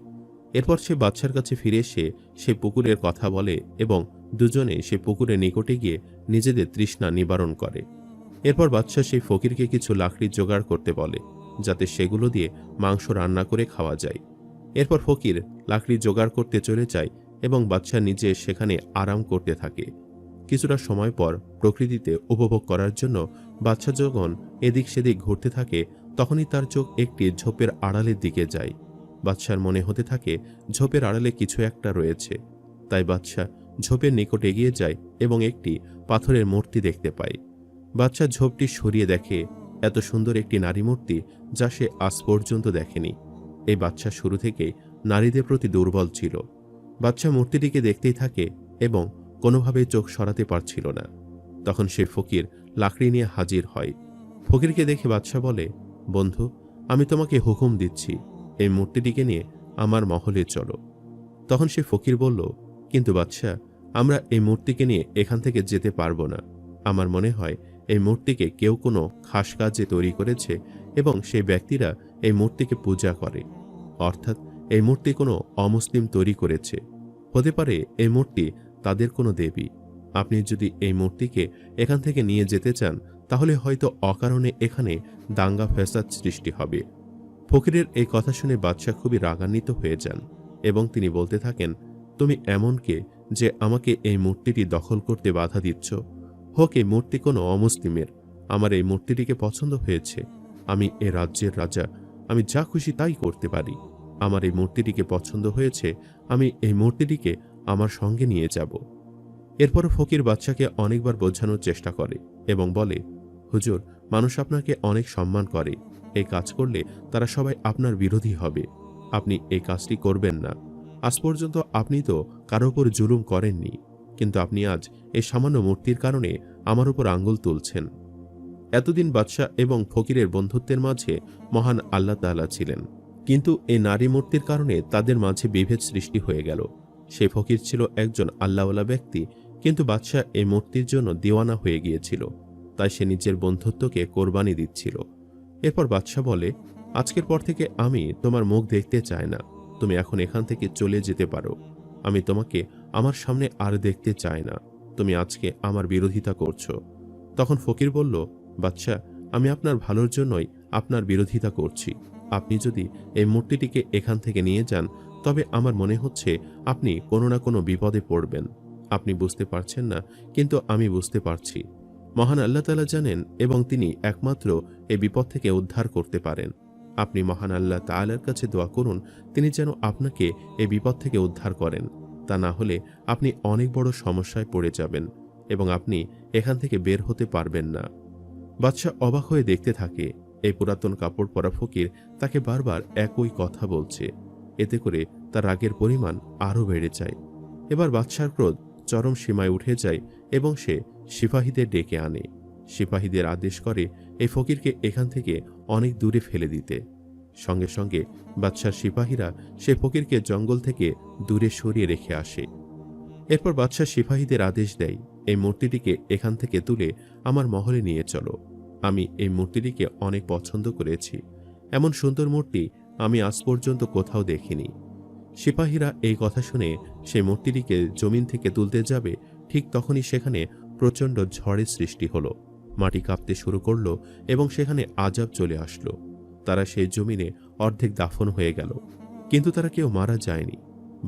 এরপর সে বাদশার কাছে ফিরে এসে সে পুকুরের কথা বলে এবং দুজনে সে পুকুরের নিকটে গিয়ে নিজেদের তৃষ্ণা নিবারণ করে। এরপর বাদশা সেই ফকিরকে কিছু লাকড়ি জোগাড় করতে বলে, যাতে সেগুলো দিয়ে মাংস রান্না করে খাওয়া যায়। এরপর ফকির লাকড়ি জোগাড় করতে চলে যায় এবং বাদশা নিজে সেখানে আরাম করতে থাকে। কিছুটা সময় পর প্রকৃতিতে উপভোগ করার জন্য বাদশা যখন এদিক সেদিক ঘুরতে থাকে তখনই তার চোখ একটি ঝোপের আড়ালের দিকে যায়। বাদশার মনে হতে থাকে ঝোপের আড়ালে কিছু একটা রয়েছে। তাই বাদশা ঝোপের নিকট এগিয়ে যায় এবং একটি পাথরের মূর্তি দেখতে পায়। বাদশা ঝোপটি সরিয়ে দেখে এত সুন্দর একটি নারী মূর্তি যা সে আজ পর্যন্ত দেখেনি। এই বাদশা শুরু থেকেই নারীদের প্রতি দুর্বল ছিল। বাদশা মূর্তিটিকে দেখতেই থাকে এবং কোনোভাবেই চোখ সরাতে পারছিল না। তখন সে ফকির লাকড়ি নিয়ে হাজির হয়। ফকিরকে দেখে বাদশা বলে, বন্ধু, আমি তোমাকে হুকুম দিচ্ছি, এই মূর্তিটিকে নিয়ে আমার মহলে চলো। তখন সে ফকির বলল, কিন্তু বাদশা, আমরা এই মূর্তিকে নিয়ে এখান থেকে যেতে পারবো না। আমার মনে হয় এই মূর্তিকে কেউ কোনো খাস কাজে তৈরি করেছে এবং সেই ব্যক্তিরা এই মূর্তিকে পূজা করে, অর্থাৎ এই মূর্তি কোনো অমুসলিম তৈরি করেছে। হতে পারে এই মূর্তি তাদের কোনো দেবী। আপনি যদি এই মূর্তিকে এখান থেকে নিয়ে যেতে চান তাহলে হয়তো অকারণে এখানে দাঙ্গা ফ্যাসাদ সৃষ্টি হবে। ফকিরের এই কথা শুনে বাদশা খুবই রাগান্বিত হয়ে যান এবং তিনি বলতে থাকেন, তুমি এমন কে যে আমাকে এই মূর্তিটি দখল করতে বাধা দিচ্ছ? হোক এই মূর্তি কোনো অমুসলিমের, আমার এই মূর্তিটিকে পছন্দ হয়েছে। আমি এ রাজ্যের রাজা, আমি যা খুশি তাই করতে পারি। আমার এই মূর্তিটিকে পছন্দ হয়েছে, আমি এই মূর্তিটিকে আমার সঙ্গে নিয়ে যাব। এরপর ফকির বাদশাকে অনেকবার বোঝানোর চেষ্টা করে এবং বলে, হুজুর, মানুষ আপনাকে অনেক সম্মান করে। এই কাজ করলে তারা সবাই আপনার বিরোধী হবে। আপনি এই কাজটি করবেন না। আজ পর্যন্ত আপনি তো কারো উপর জুলুম করেননি, কিন্তু আপনি আজ এই সামান্য মূর্তির কারণে আমার উপর আঙ্গুল তুলছেন। এতদিন বাদশা এবং ফকিরের বন্ধুত্বের মাঝে মহান আল্লাহ তাআলা ছিলেন, কিন্তু এই নারী মূর্তির কারণে তাদের মাঝে বিভেদ সৃষ্টি হয়ে গেল। সে ফকির ছিল একজন আল্লাহওয়ালা ব্যক্তি, কিন্তু বাদশা এই মূর্তির জন্য দিওয়ানা হয়ে গিয়েছিল, তাই সে নিজের বন্ধুত্বকে কোরবানি দিচ্ছিল। এরপর বাদশা বলে, আজকের পর থেকে আমি তোমার মুখ দেখতে চাই না। তুমি এখন এখান থেকে চলে যেতে পারো। আমি তোমাকে আমার সামনে আর দেখতে চাই না। তুমি আজকে আমার বিরোধিতা করছো। তখন ফকির বলল, বাদশাহ, আমি আপনার ভালোর জন্যই আপনার বিরোধিতা করছি। আপনি যদি এই মূর্তিটিকে এখান থেকে নিয়ে যান, তবে আমার মনে হচ্ছে আপনি কোনো না কোনো বিপদে পড়বেন। আপনি বুঝতে পারছেন না, কিন্তু আমি বুঝতে পারছি। মহান আল্লাহ তাআলা জানেন এবং তিনি একমাত্র এই বিপদ থেকে উদ্ধার করতে পারেন। আপনি মহান আল্লাহ তাআলার কাছে দোয়া করুন, তিনি যেন আপনাকে এই বিপদ থেকে উদ্ধার করেন। তা না হলে আপনি অনেক বড় সমস্যায় পড়ে যাবেন এবং আপনি এখান থেকে বের হতে পারবেন না। বাদশাহ অবাক হয়ে দেখতে থাকে। এই পুরাতন কাপড় পরা ফকির তাকে বারবার একই কথা বলছে। এতে করে তার রাগের পরিমাণ আরও বেড়ে যায়। এবার বাদশার ক্রোধ চরম সীমায় উঠে যায় এবং সে সিপাহীদের ডেকে আনে। সিপাহীদের আদেশ করে এই ফকিরকে এখান থেকে অনেক দূরে ফেলে দিতে। সঙ্গে সঙ্গে বাদশার সিপাহীরা সে ফকিরকে জঙ্গল থেকে দূরে সরিয়ে রেখে আসে। এরপর বাদশাহ সিপাহীদের আদেশ দেয়, এই মূর্তিটিকে এখান থেকে তুলে আমার মহলে নিয়ে চলো। আমি এই মূর্তিটিকে অনেক পছন্দ করেছি। এমন সুন্দর মূর্তি আমি আজ পর্যন্ত কোথাও দেখিনি। সিপাহীরা এই কথা শুনে সেই মূর্তিটিকে জমিন থেকে তুলতে যাবে, ঠিক তখনই সেখানে প্রচণ্ড ঝড়ের সৃষ্টি হলো। মাটি কাঁপতে শুরু করলো এবং সেখানে আযাব চলে আসলো। তারা সেই জমিনে অর্ধেক দাফন হয়ে গেল, কিন্তু তারা কেউ মারা যায়নি।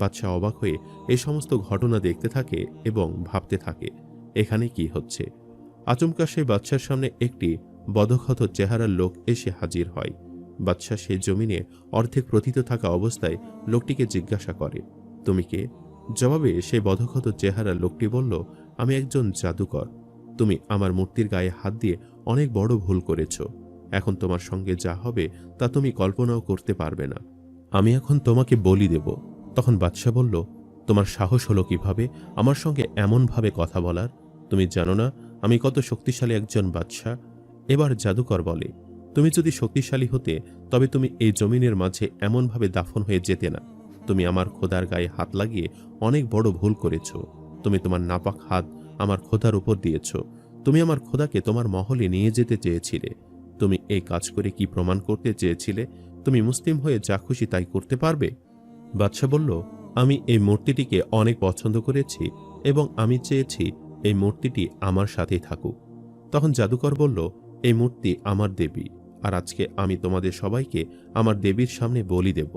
বাদশাহ অবাক হয়ে এই সমস্ত ঘটনা দেখতে থাকে এবং ভাবতে থাকে, এখানে কি হচ্ছে। আচমকা সেই বাদশার সামনে একটি বদক্ষত চেহারার লোক এসে হাজির হয়। বাদশাহ সেই জমিনে অর্ধেক প্রথিত থাকা অবস্থায় লোকটিকে জিজ্ঞাসা করে, তুমি কে? জবাবে সেই বদক্ষত চেহারার লোকটি বলল, আমি একজন জাদুকর। তুমি আমার মূর্তির গায়ে হাত দিয়ে অনেক বড় ভুল করেছ। এখন তোমার সঙ্গে যা হবে তা তুমি কল্পনাও করতে পারবে না। আমি এখন তোমাকে বলি দেব। তখন বাদশাহ বলল, তোমার সাহস হলো কিভাবে আমার সঙ্গে এমনভাবে কথা বলার? তুমি জানো না আমি কত শক্তিশালী একজন বাদশাহ? এবার জাদুকর বলে, তুমি যদি শক্তিশালী হতে তবে তুমি এই জমিনের মাঝে এমনভাবে দাফন হয়ে যেতে না। তুমি আমার খোদার গায়ে হাত লাগিয়ে অনেক বড় ভুল করেছ। তুমি তোমার নাপাক হাত আমার খোদার উপর দিয়েছ। তুমি আমার খোদাকে তোমার মহলে নিয়ে যেতে চেয়েছিলে। তুমি এই কাজ করে কি প্রমাণ করতে চেয়েছিলে? তুমি মুসলিম হয়ে যা খুশি তাই করতে পারবে? বাদশাহ বলল, আমি এই মূর্তিটিকে অনেক পছন্দ করেছি এবং আমি চেয়েছি এই মূর্তিটি আমার সাথেই থাকুক। তখন জাদুকর বলল, এই মূর্তি আমার দেবী, আর আজকে আমি তোমাদের সবাইকে আমার দেবীর সামনে বলি দেব।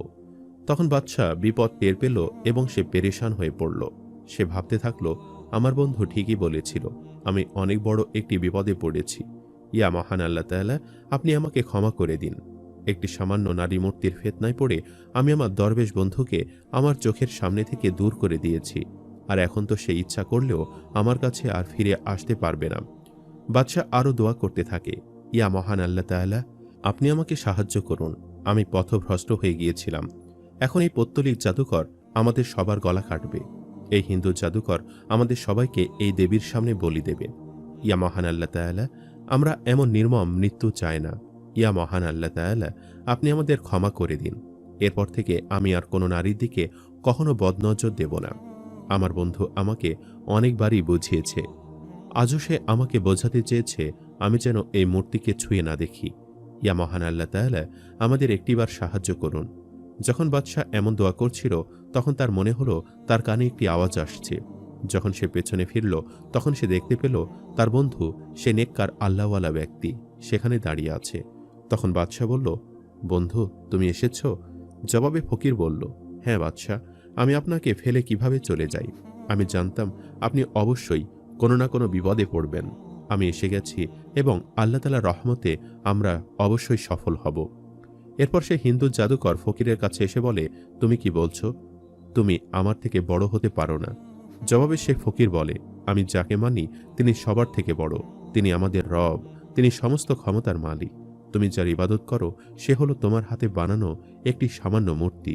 তখন বাদশাহ বিপদ টের পেল এবং সে পেরেশান হয়ে পড়ল। সে ভাবতে থাকলো, আমার বন্ধু ঠিকই বলেছিল, আমি অনেক বড় একটি বিপদে পড়েছি। ইয়া মহান আল্লাহ তাআলা, আপনি আমাকে ক্ষমা করে দিন। একটি সামান্য নারী মূর্তির ফিতনায় পড়ে আমি আমার দরবেশ বন্ধুকে আমার চোখের সামনে থেকে দূর করে দিয়েছি, আর এখন তো সে ইচ্ছা করলেও আমার কাছে আর ফিরে আসতে পারবে না। বাদশাহ আরও দোয়া করতে থাকে, ইয়া মহান আল্লাহ তাআলা, আপনি আমাকে সাহায্য করুন। আমি পথভ্রষ্ট হয়ে গিয়েছিলাম। এখন এই পৌত্তলিক জাদুকর আমাদের সবার গলা কাটবে। এই হিন্দু জাদুকর আমাদের সবাইকে এই দেবীর সামনে বলি দেবে। ইয়া মহান আল্লাহ তাআলা, আমরা এমন নির্মম মৃত্যু চাই না। ইয়া মহান আল্লাহ তাআলা, আপনি আমাদের ক্ষমা করে দিন। এরপর থেকে আমি আর কোনো নারীর দিকে কখনো বদনজর দেব না। আমার বন্ধু আমাকে অনেকবারই বুঝিয়েছে, আজও সে আমাকে বোঝাতে চেয়েছে আমি যেন এই মূর্তিকে ছুঁয়ে না দেখি। ইয়া মহান আল্লাহ তাআলা, আমাদের একটিবার সাহায্য করুন। যখন বাদশাহ এমন দোয়া করছিল তখন তার মনে হলো তার কানে একটি আওয়াজ আসছে। যখন সে পেছনে ফিরল তখন সে দেখতে পেল তার বন্ধু, সে নেককার আল্লাহওয়ালা ব্যক্তি, সেখানে দাঁড়িয়ে আছে। তখন বাদশাহ বলল, বন্ধু, তুমি এসেছ? জবাবে ফকির বলল, হ্যাঁ বাদশাহ, আমি আপনাকে ফেলে কিভাবে চলে যাই? আমি জানতাম আপনি অবশ্যই কোনো না কোনো বিপদে পড়বেন। আমি এসে গেছি এবং আল্লাহ তাআলার রহমতে আমরা অবশ্যই সফল হব। এরপর সে হিন্দু জাদুকর ফকিরের কাছে এসে বলে, তুমি কি বলছো? তুমি আমার থেকে বড় হতে পারো না। জবাবে সে ফকির বলে, আমি যাকে মানি তিনি সবার থেকে বড়। তিনি আমাদের রব, তিনি সমস্ত ক্ষমতার মালিক। তুমি যার ইবাদত করো সে হলো তোমার হাতে বানানো একটি সামান্য মূর্তি,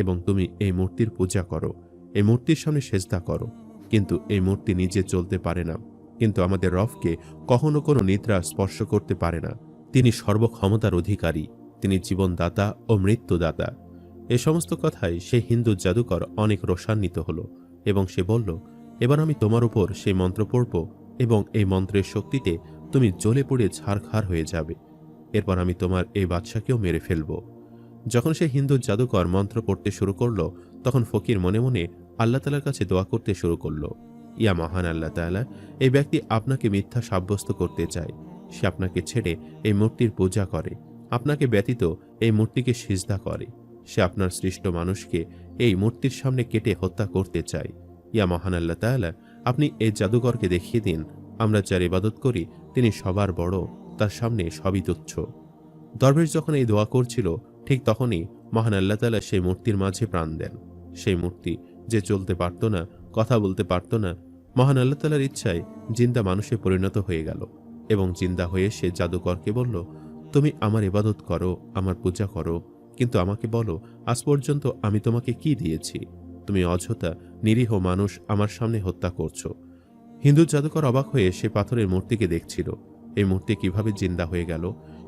এবং তুমি এই মূর্তির পূজা করো, এই মূর্তির সামনে সেজদা করো। কিন্তু এই মূর্তি নিজে চলতে পারে না, কিন্তু আমাদের রবকে কখনো কোনো নিদ্রা স্পর্শ করতে পারে না। তিনি সর্বক্ষমতার অধিকারী, তিনি জীবনদাতা ও মৃত্যুদাতা। এ সমস্ত কথায় সেই হিন্দু জাদুকর অনেক রোষান্বিত হল এবং সে বলল, এবার আমি তোমার উপর সেই মন্ত্র পড়ব এবং এই মন্ত্রের শক্তিতে তুমি জ্বলে পড়ে ছারখার হয়ে যাবে। এরপর আমি তোমার এই বাদশাকেও মেরে ফেলব। যখন সে হিন্দু জাদুকর মন্ত্র পড়তে শুরু করল তখন ফকির মনে মনে আল্লাহ তাআলার কাছে দোয়া করতে শুরু করল, ইয়া মহান আল্লাহ তাআলা, এই ব্যক্তি আপনাকে মিথ্যা সাব্যস্ত করতে চায়। সে আপনাকে ছেড়ে এই মূর্তির পূজা করে, আপনাকে ব্যতীত এই মূর্তিকে সিজদা করে। সে আপনার সৃষ্ট মানুষকে এই মূর্তির সামনে কেটে হত্যা করতে চায়। ইয়া মহান আল্লাহ তাআলা, আপনি এই জাদুকরকে দেখিয়ে দিন, আমরা যার ইবাদত করি তিনি সবার বড়, তার সামনে সবই তুচ্ছ। দরবেশ যখন এই দোয়া করছিল, ঠিক তখনই মহান আল্লাহ তাআলা সেই মূর্তির মাঝে প্রাণ দেন। সেই মূর্তি যে চলতে পারত না, কথা বলতে পারত না, মহান আল্লাহ তাআলার ইচ্ছায় জিন্দা মানুষে পরিণত হয়ে গেল এবং জিন্দা হয়ে সে জাদুকরকে বলল, তুমি আমার ইবাদত করো, আমার পূজা করো, কিন্তু আমাকে বলো আজ পর্যন্ত আমি তোমাকে কি দিয়েছি? তুমি অযথা নিরীহ মানুষ আমার সামনে হত্যা করছো। হিন্দু জাদুকর অবাক হয়ে সে পাথরের মূর্তিকে দেখছিল। এই মূর্তি কিভাবে জিন্দা হয়ে গেল,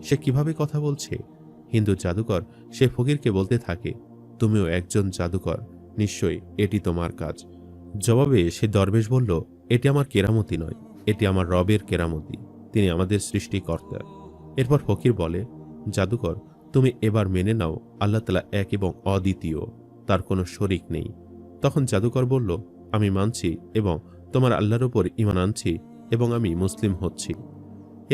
সে কিভাবে কথা বলছে? হিন্দু জাদুকর সে ফকিরকে বলতে থাকে, তুমিও একজন জাদুকর, নিশ্চয়ই এটি তোমার কাজ। জবাবে সে দরবেশ বলল, এটি আমার কেরামতি নয়, এটি আমার রবের কেরামতি, তিনি আমাদের সৃষ্টিকর্তা। এরপর ফকির বলে, জাদুকর তুমি এবার মেনে নাও, আল্লাহ তাআলা এক এবং অদ্বিতীয়, তার কোনো শরিক নেই। তখন জাদুকর বলল, আমি মানছি এবং তোমার আল্লাহর উপর ঈমান আনছি এবং আমি মুসলিম হচ্ছি।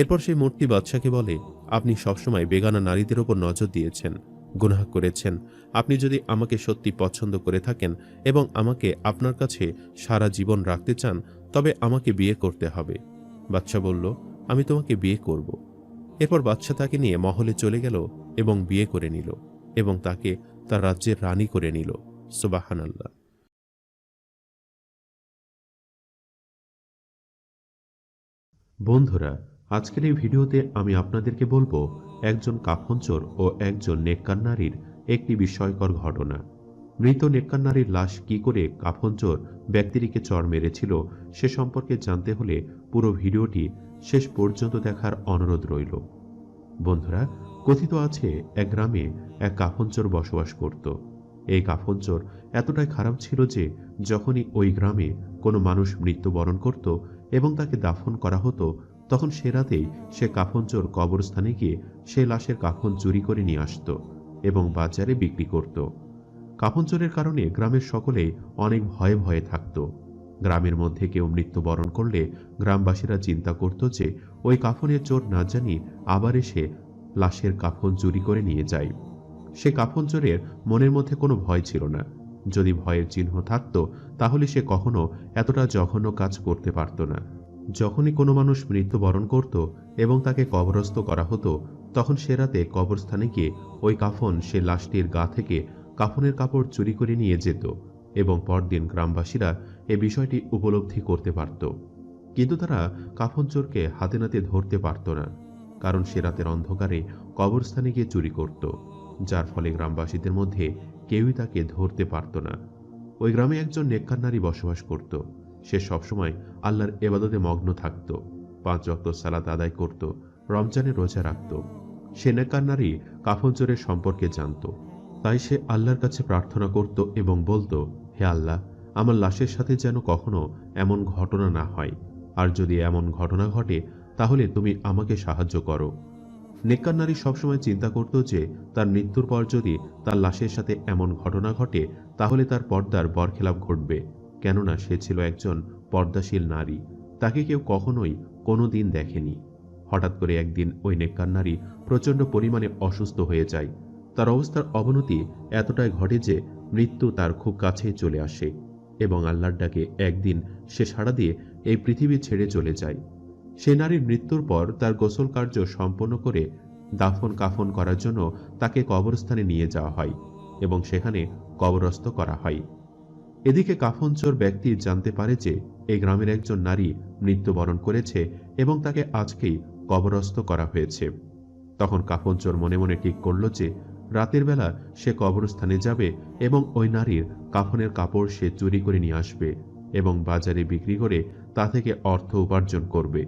এরপর সেই মূর্তি বাদশাকে বলে, আপনি সবসময় বেগানা নারীদের ওপর নজর দিয়েছেন, গুনাহ করেছেন। আপনি যদি আমাকে সত্যি পছন্দ করে থাকেন এবং আমাকে আপনার কাছে সারা জীবন রাখতে চান, তবে আমাকে বিয়ে করতে হবে। বাদশা বলল, আমি তোমাকে বিয়ে করব। এরপর বাদশা তাকে নিয়ে মহলে চলে গেল এবং বিয়ে করে নিল এবং তাকে তার রাজ্যের রানী করে নিল। সুবহানাল্লাহ। বন্ধুরা, আজকের এই ভিডিওতে আমি আপনাদেরকে বলবো একজন কাফনচোর ও একজন নেককার নারীর একটি বিস্ময়কর ঘটনা। মৃত নেককার নারীর লাশ কি করে কাফনচোর ব্যক্তিটিকে চড় মেরেছিল সে সম্পর্কে জানতে হলে পুরো ভিডিওটি শেষ পর্যন্ত দেখার অনুরোধ রইল। বন্ধুরা, কথিত আছে এক গ্রামে এক কাফনচোর বসবাস করত। এই কাফনচোর এতটাই খারাপ ছিল যে যখনই ওই গ্রামে কোনো মানুষ মৃত্যুবরণ করত এবং তাকে দাফন করা হতো, তখন সে রাতেই সে কাফনচোর কবরস্থানে গিয়ে সে লাশের কাফন চুরি করে নিয়ে আসত এবং বাজারে বিক্রি করত। কাফনচোরের কারণে গ্রামের সকলেই অনেক ভয়ে ভয়ে থাকত। গ্রামের মধ্যে কেউ মৃত্যুবরণ করলে গ্রামবাসীরা চিন্তা করত যে ওই কাফনের চোর না জানি আবার এসে লাশের কাফন চুরি করে নিয়ে যায়। সে কাফনচোরের মনের মধ্যে কোনো ভয় ছিল না। যদি ভয়ের চিহ্ন থাকত তাহলে সে কখনো এতটা জঘন্য কাজ করতে পারত না। যখনই কোনো মানুষ মৃত্যুবরণ করত এবং তাকে কবরস্থ করা হতো, তখন সে রাতে কবরস্থানে গিয়ে ওই কাফন সে লাশটির গা থেকে কাফনের কাপড় চুরি করে নিয়ে যেত এবং পরদিন গ্রামবাসীরা এ বিষয়টি উপলব্ধি করতে পারত। কিন্তু তারা কাফনচোরকে হাতে নাতে ধরতে পারত না, কারণ সে রাতের অন্ধকারে কবরস্থানে গিয়ে চুরি করত, যার ফলে গ্রামবাসীদের মধ্যে কেউই তাকে ধরতে পারত না। ওই গ্রামে একজন নেককার নারী বসবাস করত। সে সবসময় আল্লাহর ইবাদতে মগ্ন থাকত, 5 ওয়াক্ত সালাত আদায় করত, রমজানের রোজা রাখত। সে নেককার নারী কাফনচোরের সম্পর্কে জানত, তাই সে আল্লাহর কাছে প্রার্থনা করত এবং বলতো, হে আল্লাহ, আমার লাশের সাথে যেন কখনো এমন ঘটনা না হয়, আর যদি এমন ঘটনা ঘটে তাহলে তুমি আমাকে সাহায্য করো। নেককার নারী সবসময় চিন্তা করত যে তার মৃত্যুর পর যদি তার লাশের সাথে এমন ঘটনা ঘটে তাহলে তার পর্দার বরখেলাপ ঘটবে, কেননা সে ছিল একজন পর্দাশীল নারী, তাকে কেউ কখনোই কোনো দিন দেখেনি। হঠাৎ করে একদিন ওই নেককার নারী প্রচণ্ড পরিমাণে অসুস্থ হয়ে যায়। তার অবস্থার অবনতি এতটাই ঘটে যে মৃত্যু তার খুব কাছেই চলে আসে এবং আল্লাহর ডাকে একদিন সে সাড়া দিয়ে এই পৃথিবী ছেড়ে চলে যায়। সে নারীর মৃত্যুর পর তার গোসল কার্য সম্পন্ন করে দাফন কাফন করার জন্য তাকে কবরস্থানে নিয়ে যাওয়া হয় এবং সেখানে কবরস্থ করা হয়। এদিকে কাফনচোর ব্যক্তি জানতে পারে যে এই গ্রামের একজন নারী মৃত্যুবরণ করেছে এবং তাকে আজকেই কবরস্থ করা হয়েছে। তখন কাফনচোর মনে মনে ঠিক করল যে রাতের বেলা সে কবরস্থানে যাবে এবং ওই নারীর কাফনের কাপড় সে চুরি করে নিয়ে আসবে এবং বাজারে বিক্রি করে তা থেকে অর্থ উপার্জন করবে।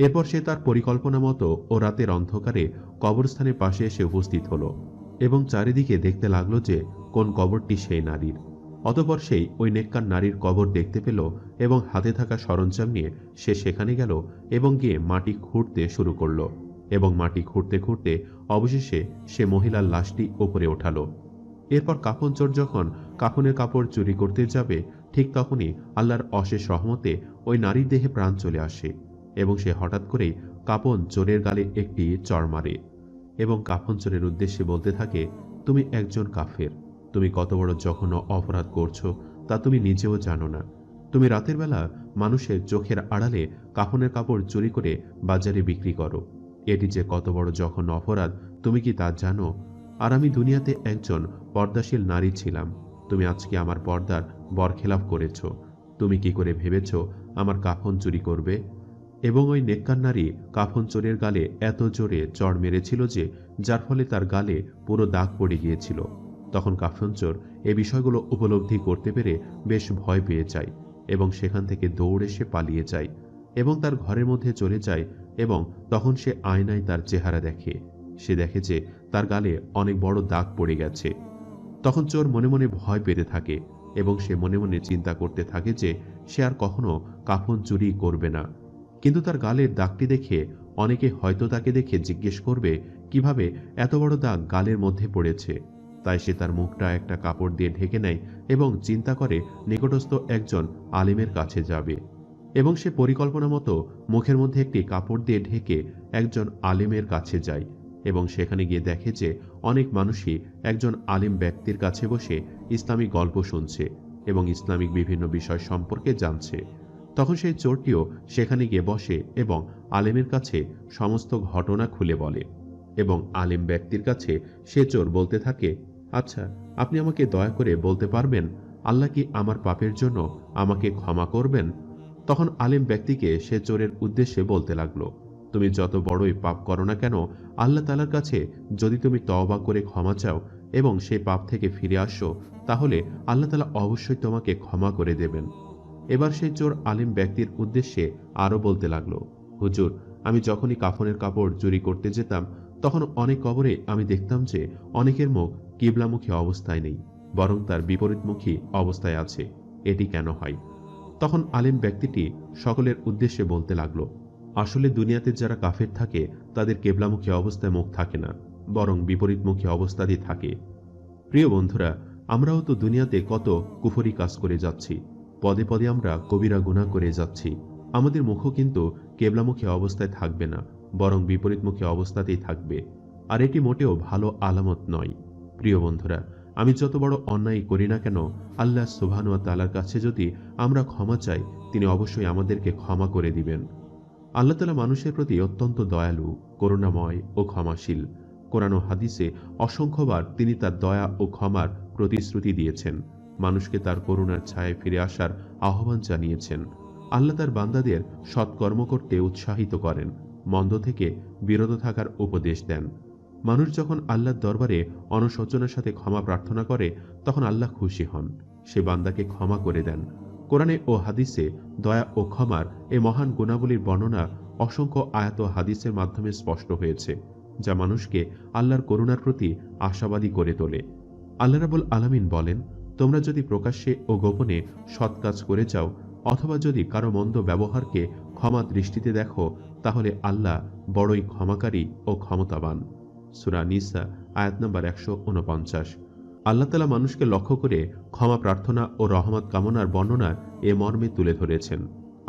এরপর সে তার পরিকল্পনা মতো ও রাতের অন্ধকারে কবরস্থানের পাশে এসে উপস্থিত হলো এবং চারিদিকে দেখতে লাগলো যে কোন কবরটি সেই নারীর। অতঃপর সেই ওই নেককার নারীর কবর দেখতে পেল এবং হাতে থাকা সরঞ্জাম নিয়ে সে সেখানে গেল এবং গিয়ে মাটি খুঁড়তে শুরু করলো এবং মাটি খুঁড়তে খুঁড়তে অবশেষে সে মহিলার লাশটি উপরে ওঠালো। এরপর কাফনচোর যখন কাফনের কাপড় চুরি করতে যাবে ঠিক তখনই আল্লাহর অশেষ রহমতে ওই নারীর দেহে প্রাণ চলে আসে এবং সে হঠাৎ করেই কাফন চোরের গালে একটি চড় মারে এবং কাফন চোরের উদ্দেশ্যে বলতে থাকে, তুমি একজন কাফের, তুমি কত বড় জঘন্য অপরাধ করছো তা তুমি নিজেও জানো না। তুমি রাতের বেলা মানুষের চোখের আড়ালে কাফনের কাপড় চুরি করে বাজারে বিক্রি করো। এটি যে কত বড় জঘন্য অপরাধ তুমি কি তা জানো? আর আমি দুনিয়াতে একজন পর্দাশীল নারী ছিলাম, তুমি আজকে আমার পর্দার বরখেলাপ করেছ। তুমি কি করে ভেবেছ আমার কাফন চুরি করবে? এবং ওই নেককার নারী কাফন চোরের গালে এত জোরে চড় মেরেছিল যে যার ফলে তার গালে পুরো দাগ পড়ে গিয়েছিল। তখন কাফন চোর এ বিষয়গুলো উপলব্ধি করতে পেরে বেশ ভয় পেয়ে যায় এবং সেখান থেকে দৌড়ে সে পালিয়ে যায় এবং তার ঘরের মধ্যে চলে যায় এবং তখন সে আয়নায় তার চেহারা দেখে। সে দেখে যে তার গালে অনেক বড় দাগ পড়ে গেছে। তখন চোর মনে মনে ভয় পেতে থাকে এবং সে মনে মনে চিন্তা করতে থাকে যে সে আর কখনো কাফন চুরি করবে না। কিন্তু তার গালের দাগটি দেখে অনেকে হয়তো তাকে দেখে জিজ্ঞেস করবে কিভাবে এত বড় দাগ গালের মধ্যে পড়েছে। তাই সে তার মুখটা একটা কাপড় দিয়ে ঢেকে নেয় এবং চিন্তা করে নিকটস্থ একজন আলিমের কাছে যাবে এবং সে পরিকল্পনা মতো মুখের মধ্যে একটি কাপড় দিয়ে ঢেকে একজন আলিমের কাছে যায় এবং সেখানে গিয়ে দেখে যে অনেক মানুষই একজন আলিম ব্যক্তির কাছে বসে ইসলামিক গল্প শুনছে এবং ইসলামিক বিভিন্ন বিষয় সম্পর্কে জানছে। তখন সেই চোরটিও সেখানে গিয়ে বসে এবং আলেমের কাছে সমস্ত ঘটনা খুলে বলে এবং আলেম ব্যক্তির কাছে সে চোর বলতে থাকে, আচ্ছা, আপনি আমাকে দয়া করে বলতে পারবেন আল্লাহ কি আমার পাপের জন্য আমাকে ক্ষমা করবেন? তখন আলেম ব্যক্তিকে সে চোরের উদ্দেশ্যে বলতে লাগলো, তুমি যত বড়ই পাপ করো না কেন, আল্লাহ তাআলার কাছে যদি তুমি তওবা করে ক্ষমা চাও এবং সেই পাপ থেকে ফিরে আসো, তাহলে আল্লাহ তাআলা অবশ্যই তোমাকে ক্ষমা করে দেবেন। এবার সেই চোর আলিম ব্যক্তির উদ্দেশ্যে আরো বলতে লাগলো, হুজুর, আমি যখনই কাফনের কাপড় চুরি করতে যেতাম তখন অনেক কবরে আমি দেখতাম যে অনেকের মুখ কিবলামুখী অবস্থায় নেই, বরং তার বিপরীতমুখী অবস্থায় আছে। এটি কেন হয়? তখন আলিম ব্যক্তিটি সকলের উদ্দেশ্যে বলতে লাগলো, আসলে দুনিয়াতে যারা কাফের থাকে তাদের কেবলামুখী অবস্থায় মুখ থাকে না, বরং বিপরীতমুখী অবস্থাতেই থাকে। প্রিয় বন্ধুরা, আমরাও তো দুনিয়াতে কত কুফরি কাজ করে যাচ্ছি, পদে পদে আমরা কবিরা গুনাহ করে যাচ্ছি। আমাদের মুখও কিন্তু কেবলামুখী অবস্থায় থাকবে না, বরং বিপরীতমুখী অবস্থাতেই থাকবে। আর এটি মোটেও ভালো আলামত নয়। প্রিয় বন্ধুরা, আমি যত বড় অন্যায় করি না কেন, আল্লাহ সুবহানাহু ওয়া তাআলার কাছে যদি আমরা ক্ষমা চাই, তিনি অবশ্যই আমাদেরকে ক্ষমা করে দিবেন। আল্লাহ তাআলা মানুষের প্রতি অত্যন্ত দয়ালু, করুণাময় ও ক্ষমাশীল। কোরআন ও হাদিসে অসংখ্যবার তিনি তার দয়া ও ক্ষমার প্রতিশ্রুতি দিয়েছেন, মানুষকে তার করুণার ছায়ায় ফিরে আসার আহ্বান জানিয়েছেন। আল্লাহ তার বান্দাদের সৎকর্ম করতে উৎসাহিত করেন, মন্দ থেকে বিরত থাকার উপদেশ দেন। মানুষ যখন আল্লাহর দরবারে অনুশোচনার সাথে ক্ষমা প্রার্থনা করে তখন আল্লাহ খুশি হন, সে বান্দাকে ক্ষমা করে দেন। কোরআনে ও হাদিসে দয়া ও ক্ষমার এই মহান গুণাবলীর বর্ণনা অসংখ্য আয়াত ও হাদিসের মাধ্যমে স্পষ্ট হয়েছে, যা মানুষকে আল্লাহর করুণার প্রতি আশাবাদী করে তোলে। আল্লাহ রাব্বুল আলামিন বলেন, তোমরা যদি প্রকাশ্যে ও গোপনে সৎ কাজ করে যাও অথবা যদি কারো মন্দ ব্যবহারকে ক্ষমা দৃষ্টিতে দেখো, তাহলে আল্লাহ বড়ই ক্ষমাকারী ও ক্ষমতাবান। সূরা নিসা আয়াত নম্বর 149। আল্লাহ তাআলা মানুষকে লক্ষ্য করে ক্ষমা প্রার্থনা ও রহমত কামনার বর্ণনা এ মর্মে তুলে ধরেছেন।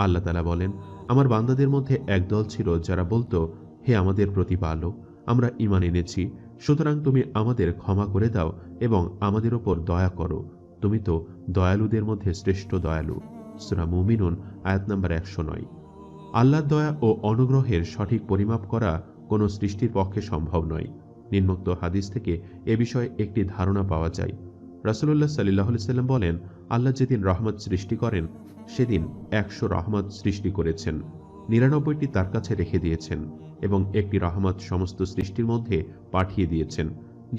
আল্লাহ তাআলা বলেন, আমার বান্দাদের মধ্যে একদল ছিল যারা বলতো, হে আমাদের প্রতিপালক, আমরা ঈমান এনেছি, সুতরাং তুমি আমাদের ক্ষমা করে দাও এবং আমাদের ওপর দয়া করো, তুমি তো দয়ালুদের মধ্যে শ্রেষ্ঠ দয়ালু। সূরা মুমিনুন আয়াত নম্বর 109। আল্লাহর দয়া ও অনুগ্রহের সঠিক পরিমাপ করা কোনো সৃষ্টির পক্ষে সম্ভব নয়। নিম্নোক্ত হাদিস থেকে এ বিষয়ে একটি ধারণা পাওয়া যায়। রাসূলুল্লাহ সাল্লাল্লাহু আলাইহি সাল্লাম বলেন, আল্লাহ যেদিন রহমত সৃষ্টি করেন সেদিন 100 রহমত সৃষ্টি করেছেন, 99টি তার কাছে রেখে দিয়েছেন এবং একটি রহমত সমস্ত সৃষ্টির মধ্যে পাঠিয়ে দিয়েছেন।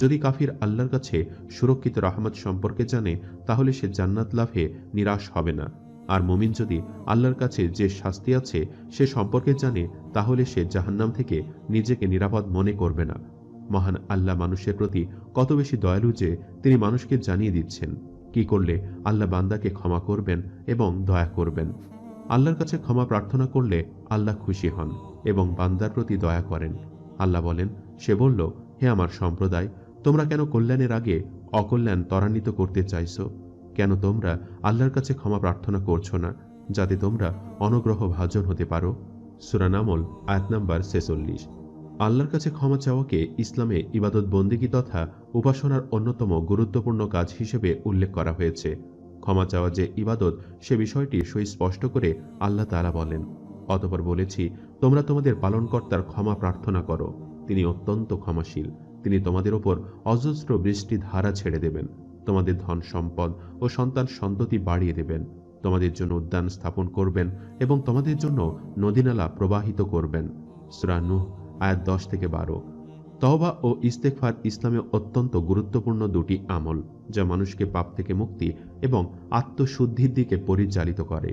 যদি কাফির আল্লাহর কাছে সুরক্ষিত রহমত সম্পর্কে জানে তাহলে সে জান্নাত লাভে নিরাশ হবে না, আর মুমিন যদি আল্লাহর কাছে যে শাস্তি আছে সে সম্পর্কে জানে তাহলে সে জাহান্নাম থেকে নিজেকে নিরাপদ মনে করবে না। মহান আল্লাহ মানুষের প্রতি কত বেশি দয়ালু যে তিনি মানুষকে জানিয়ে দিচ্ছেন কি করলে আল্লাহ বান্দাকে ক্ষমা করবেন এবং দয়া করবেন। আল্লাহর কাছে ক্ষমা প্রার্থনা করলে আল্লাহ খুশি হন এবং বান্দার প্রতি দয়া করেন। আল্লাহ বলেন, সে বলল, হে আমার সম্প্রদায়, তোমরা কেন কল্যাণের আগে অকল্যাণ ত্বরান্বিত করতে চাইছো? কেন তোমরা আল্লাহর কাছে ক্ষমা প্রার্থনা করছো না, যাতে তোমরা অনুগ্রহ ভাজন হতে পারো? সূরা নামল আয়াত নাম্বার 46। আল্লাহর কাছে ক্ষমা চাওয়াকে ইসলামে ইবাদত বন্দেগী তথা উপাসনার অন্যতম গুরুত্বপূর্ণ কাজ হিসেবে উল্লেখ করা হয়েছে। ক্ষমা চাওয়া যে ইবাদত, সে বিষয়টি সুস্পষ্ট করে আল্লাহ তাআলা বলেন। অতঃপর বলেছি, তোমরা তোমাদের পালনকর্তার ক্ষমা প্রার্থনা করো, তিনি অত্যন্ত ক্ষমাশীল। তিনি তোমাদের ওপর অজস্র বৃষ্টি ধারা ছেড়ে দেবেন, তোমাদের ধন সম্পদ ও সন্তান সন্ততি বাড়িয়ে দেবেন, তোমাদের জন্য উদ্যান স্থাপন করবেন এবং তোমাদের জন্য নদীনালা প্রবাহিত করবেন। সূরা নূহ আয়াত 10 থেকে 12। তওবা ও ইস্তেগফার ইসলামে অত্যন্ত গুরুত্বপূর্ণ দুটি আমল, যা মানুষকে পাপ থেকে মুক্তি এবং আত্মশুদ্ধির দিকে পরিচালিত করে।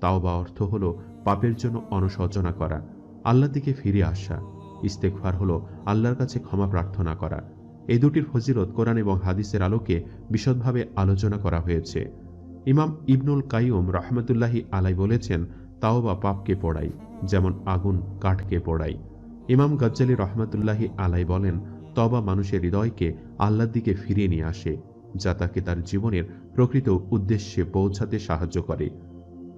তাওবা অর্থ হল পাপের জন্য অনুশোচনা করা, আল্লাহর দিকে ফিরে আসা। ইস্তেগফার হল আল্লাহর কাছে ক্ষমা প্রার্থনা করা। এই দুটির ফজিলত কোরআন এবং হাদিসের আলোকে বিশদভাবে আলোচনা করা হয়েছে। ইমাম ইবনুল কাইয়ুম রাহমাতুল্লাহি আলাই বলেছেন, তাওবা পাপকে পোড়ায়, যেমন আগুন কাঠকে পোড়ায়। ইমাম গজ্জালী রহমাতুল্লাহি আলাই বলেন, তওবা মানুষের হৃদয়কে আল্লাহর দিকে ফিরিয়ে নিয়ে আসে, যা তাকে তার জীবনের প্রকৃত উদ্দেশ্যে পৌঁছাতে সাহায্য করে।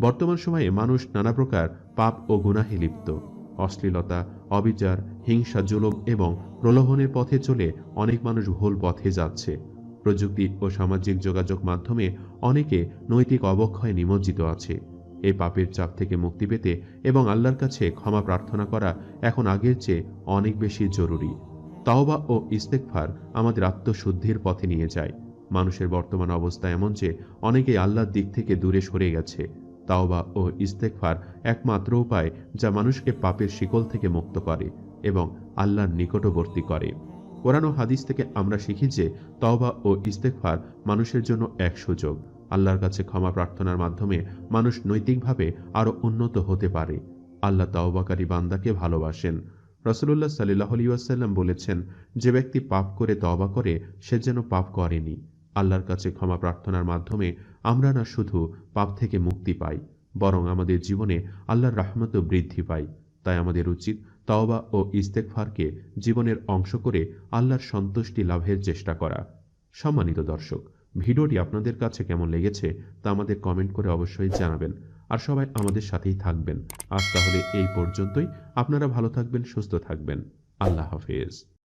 বর্তমান সময়ে মানুষ নানা প্রকার পাপ ও গুনাহে লিপ্ত। অশ্লীলতা, অবিচার, হিংসা, জুলুম এবং প্রলোভনের পথে চলে অনেক মানুষ ভুল পথে যাচ্ছে। প্রযুক্তি ও সামাজিক যোগাযোগ মাধ্যমে অনেকে নৈতিক অবক্ষয়ে নিমজ্জিত আছে। এই পাপের চাপ থেকে মুক্তি পেতে এবং আল্লাহর কাছে ক্ষমা প্রার্থনা করা এখন আগের চেয়ে অনেক বেশি জরুরি। তাওবা ও ইস্তেগফার আমাদের আত্মশুদ্ধির পথে নিয়ে যায়। মানুষের বর্তমান অবস্থা এমন যে অনেকেই আল্লাহর দিক থেকে দূরে সরে গেছে। তাওবা ও ইস্তেগফার একমাত্র উপায় যা মানুষকে পাপের শিকল থেকে মুক্ত করে এবং আল্লাহর নিকটবর্তী করে। কোরআন ও হাদিস থেকে আমরা শিখি যে তাওবা ও ইস্তেগফার মানুষের জন্য এক সুযোগ। আল্লাহর কাছে ক্ষমা প্রার্থনার মাধ্যমে মানুষ নৈতিকভাবে আরও উন্নত হতে পারে। আল্লাহ তাওবাকারী বান্দাকে ভালোবাসেন। রাসূলুল্লাহ সাল্লাল্লাহু আলাইহি ওয়াসাল্লাম বলেছেন, যে ব্যক্তি পাপ করে তওবা করে, সে যেন পাপ করেনি। আল্লাহর কাছে ক্ষমা প্রার্থনার মাধ্যমে আমরা না শুধু পাপ থেকে মুক্তি পাই, বরং আমাদের জীবনে আল্লাহর রহমতও বৃদ্ধি পাই। তাই আমাদের উচিত তাওবা ও ইস্তেগফারকে জীবনের অংশ করে আল্লাহর সন্তুষ্টি লাভের চেষ্টা করা। সম্মানিত দর্শক, ভিডিওটি আপনাদের কাছে কেমন লেগেছে তা আমাদের কমেন্ট করে অবশ্যই জানাবেন। আর সবাই আমাদের সাথেই থাকবেন। আজ তাহলে এই পর্যন্তই। আপনারা ভালো থাকবেন, সুস্থ থাকবেন। আল্লাহ হাফেজ।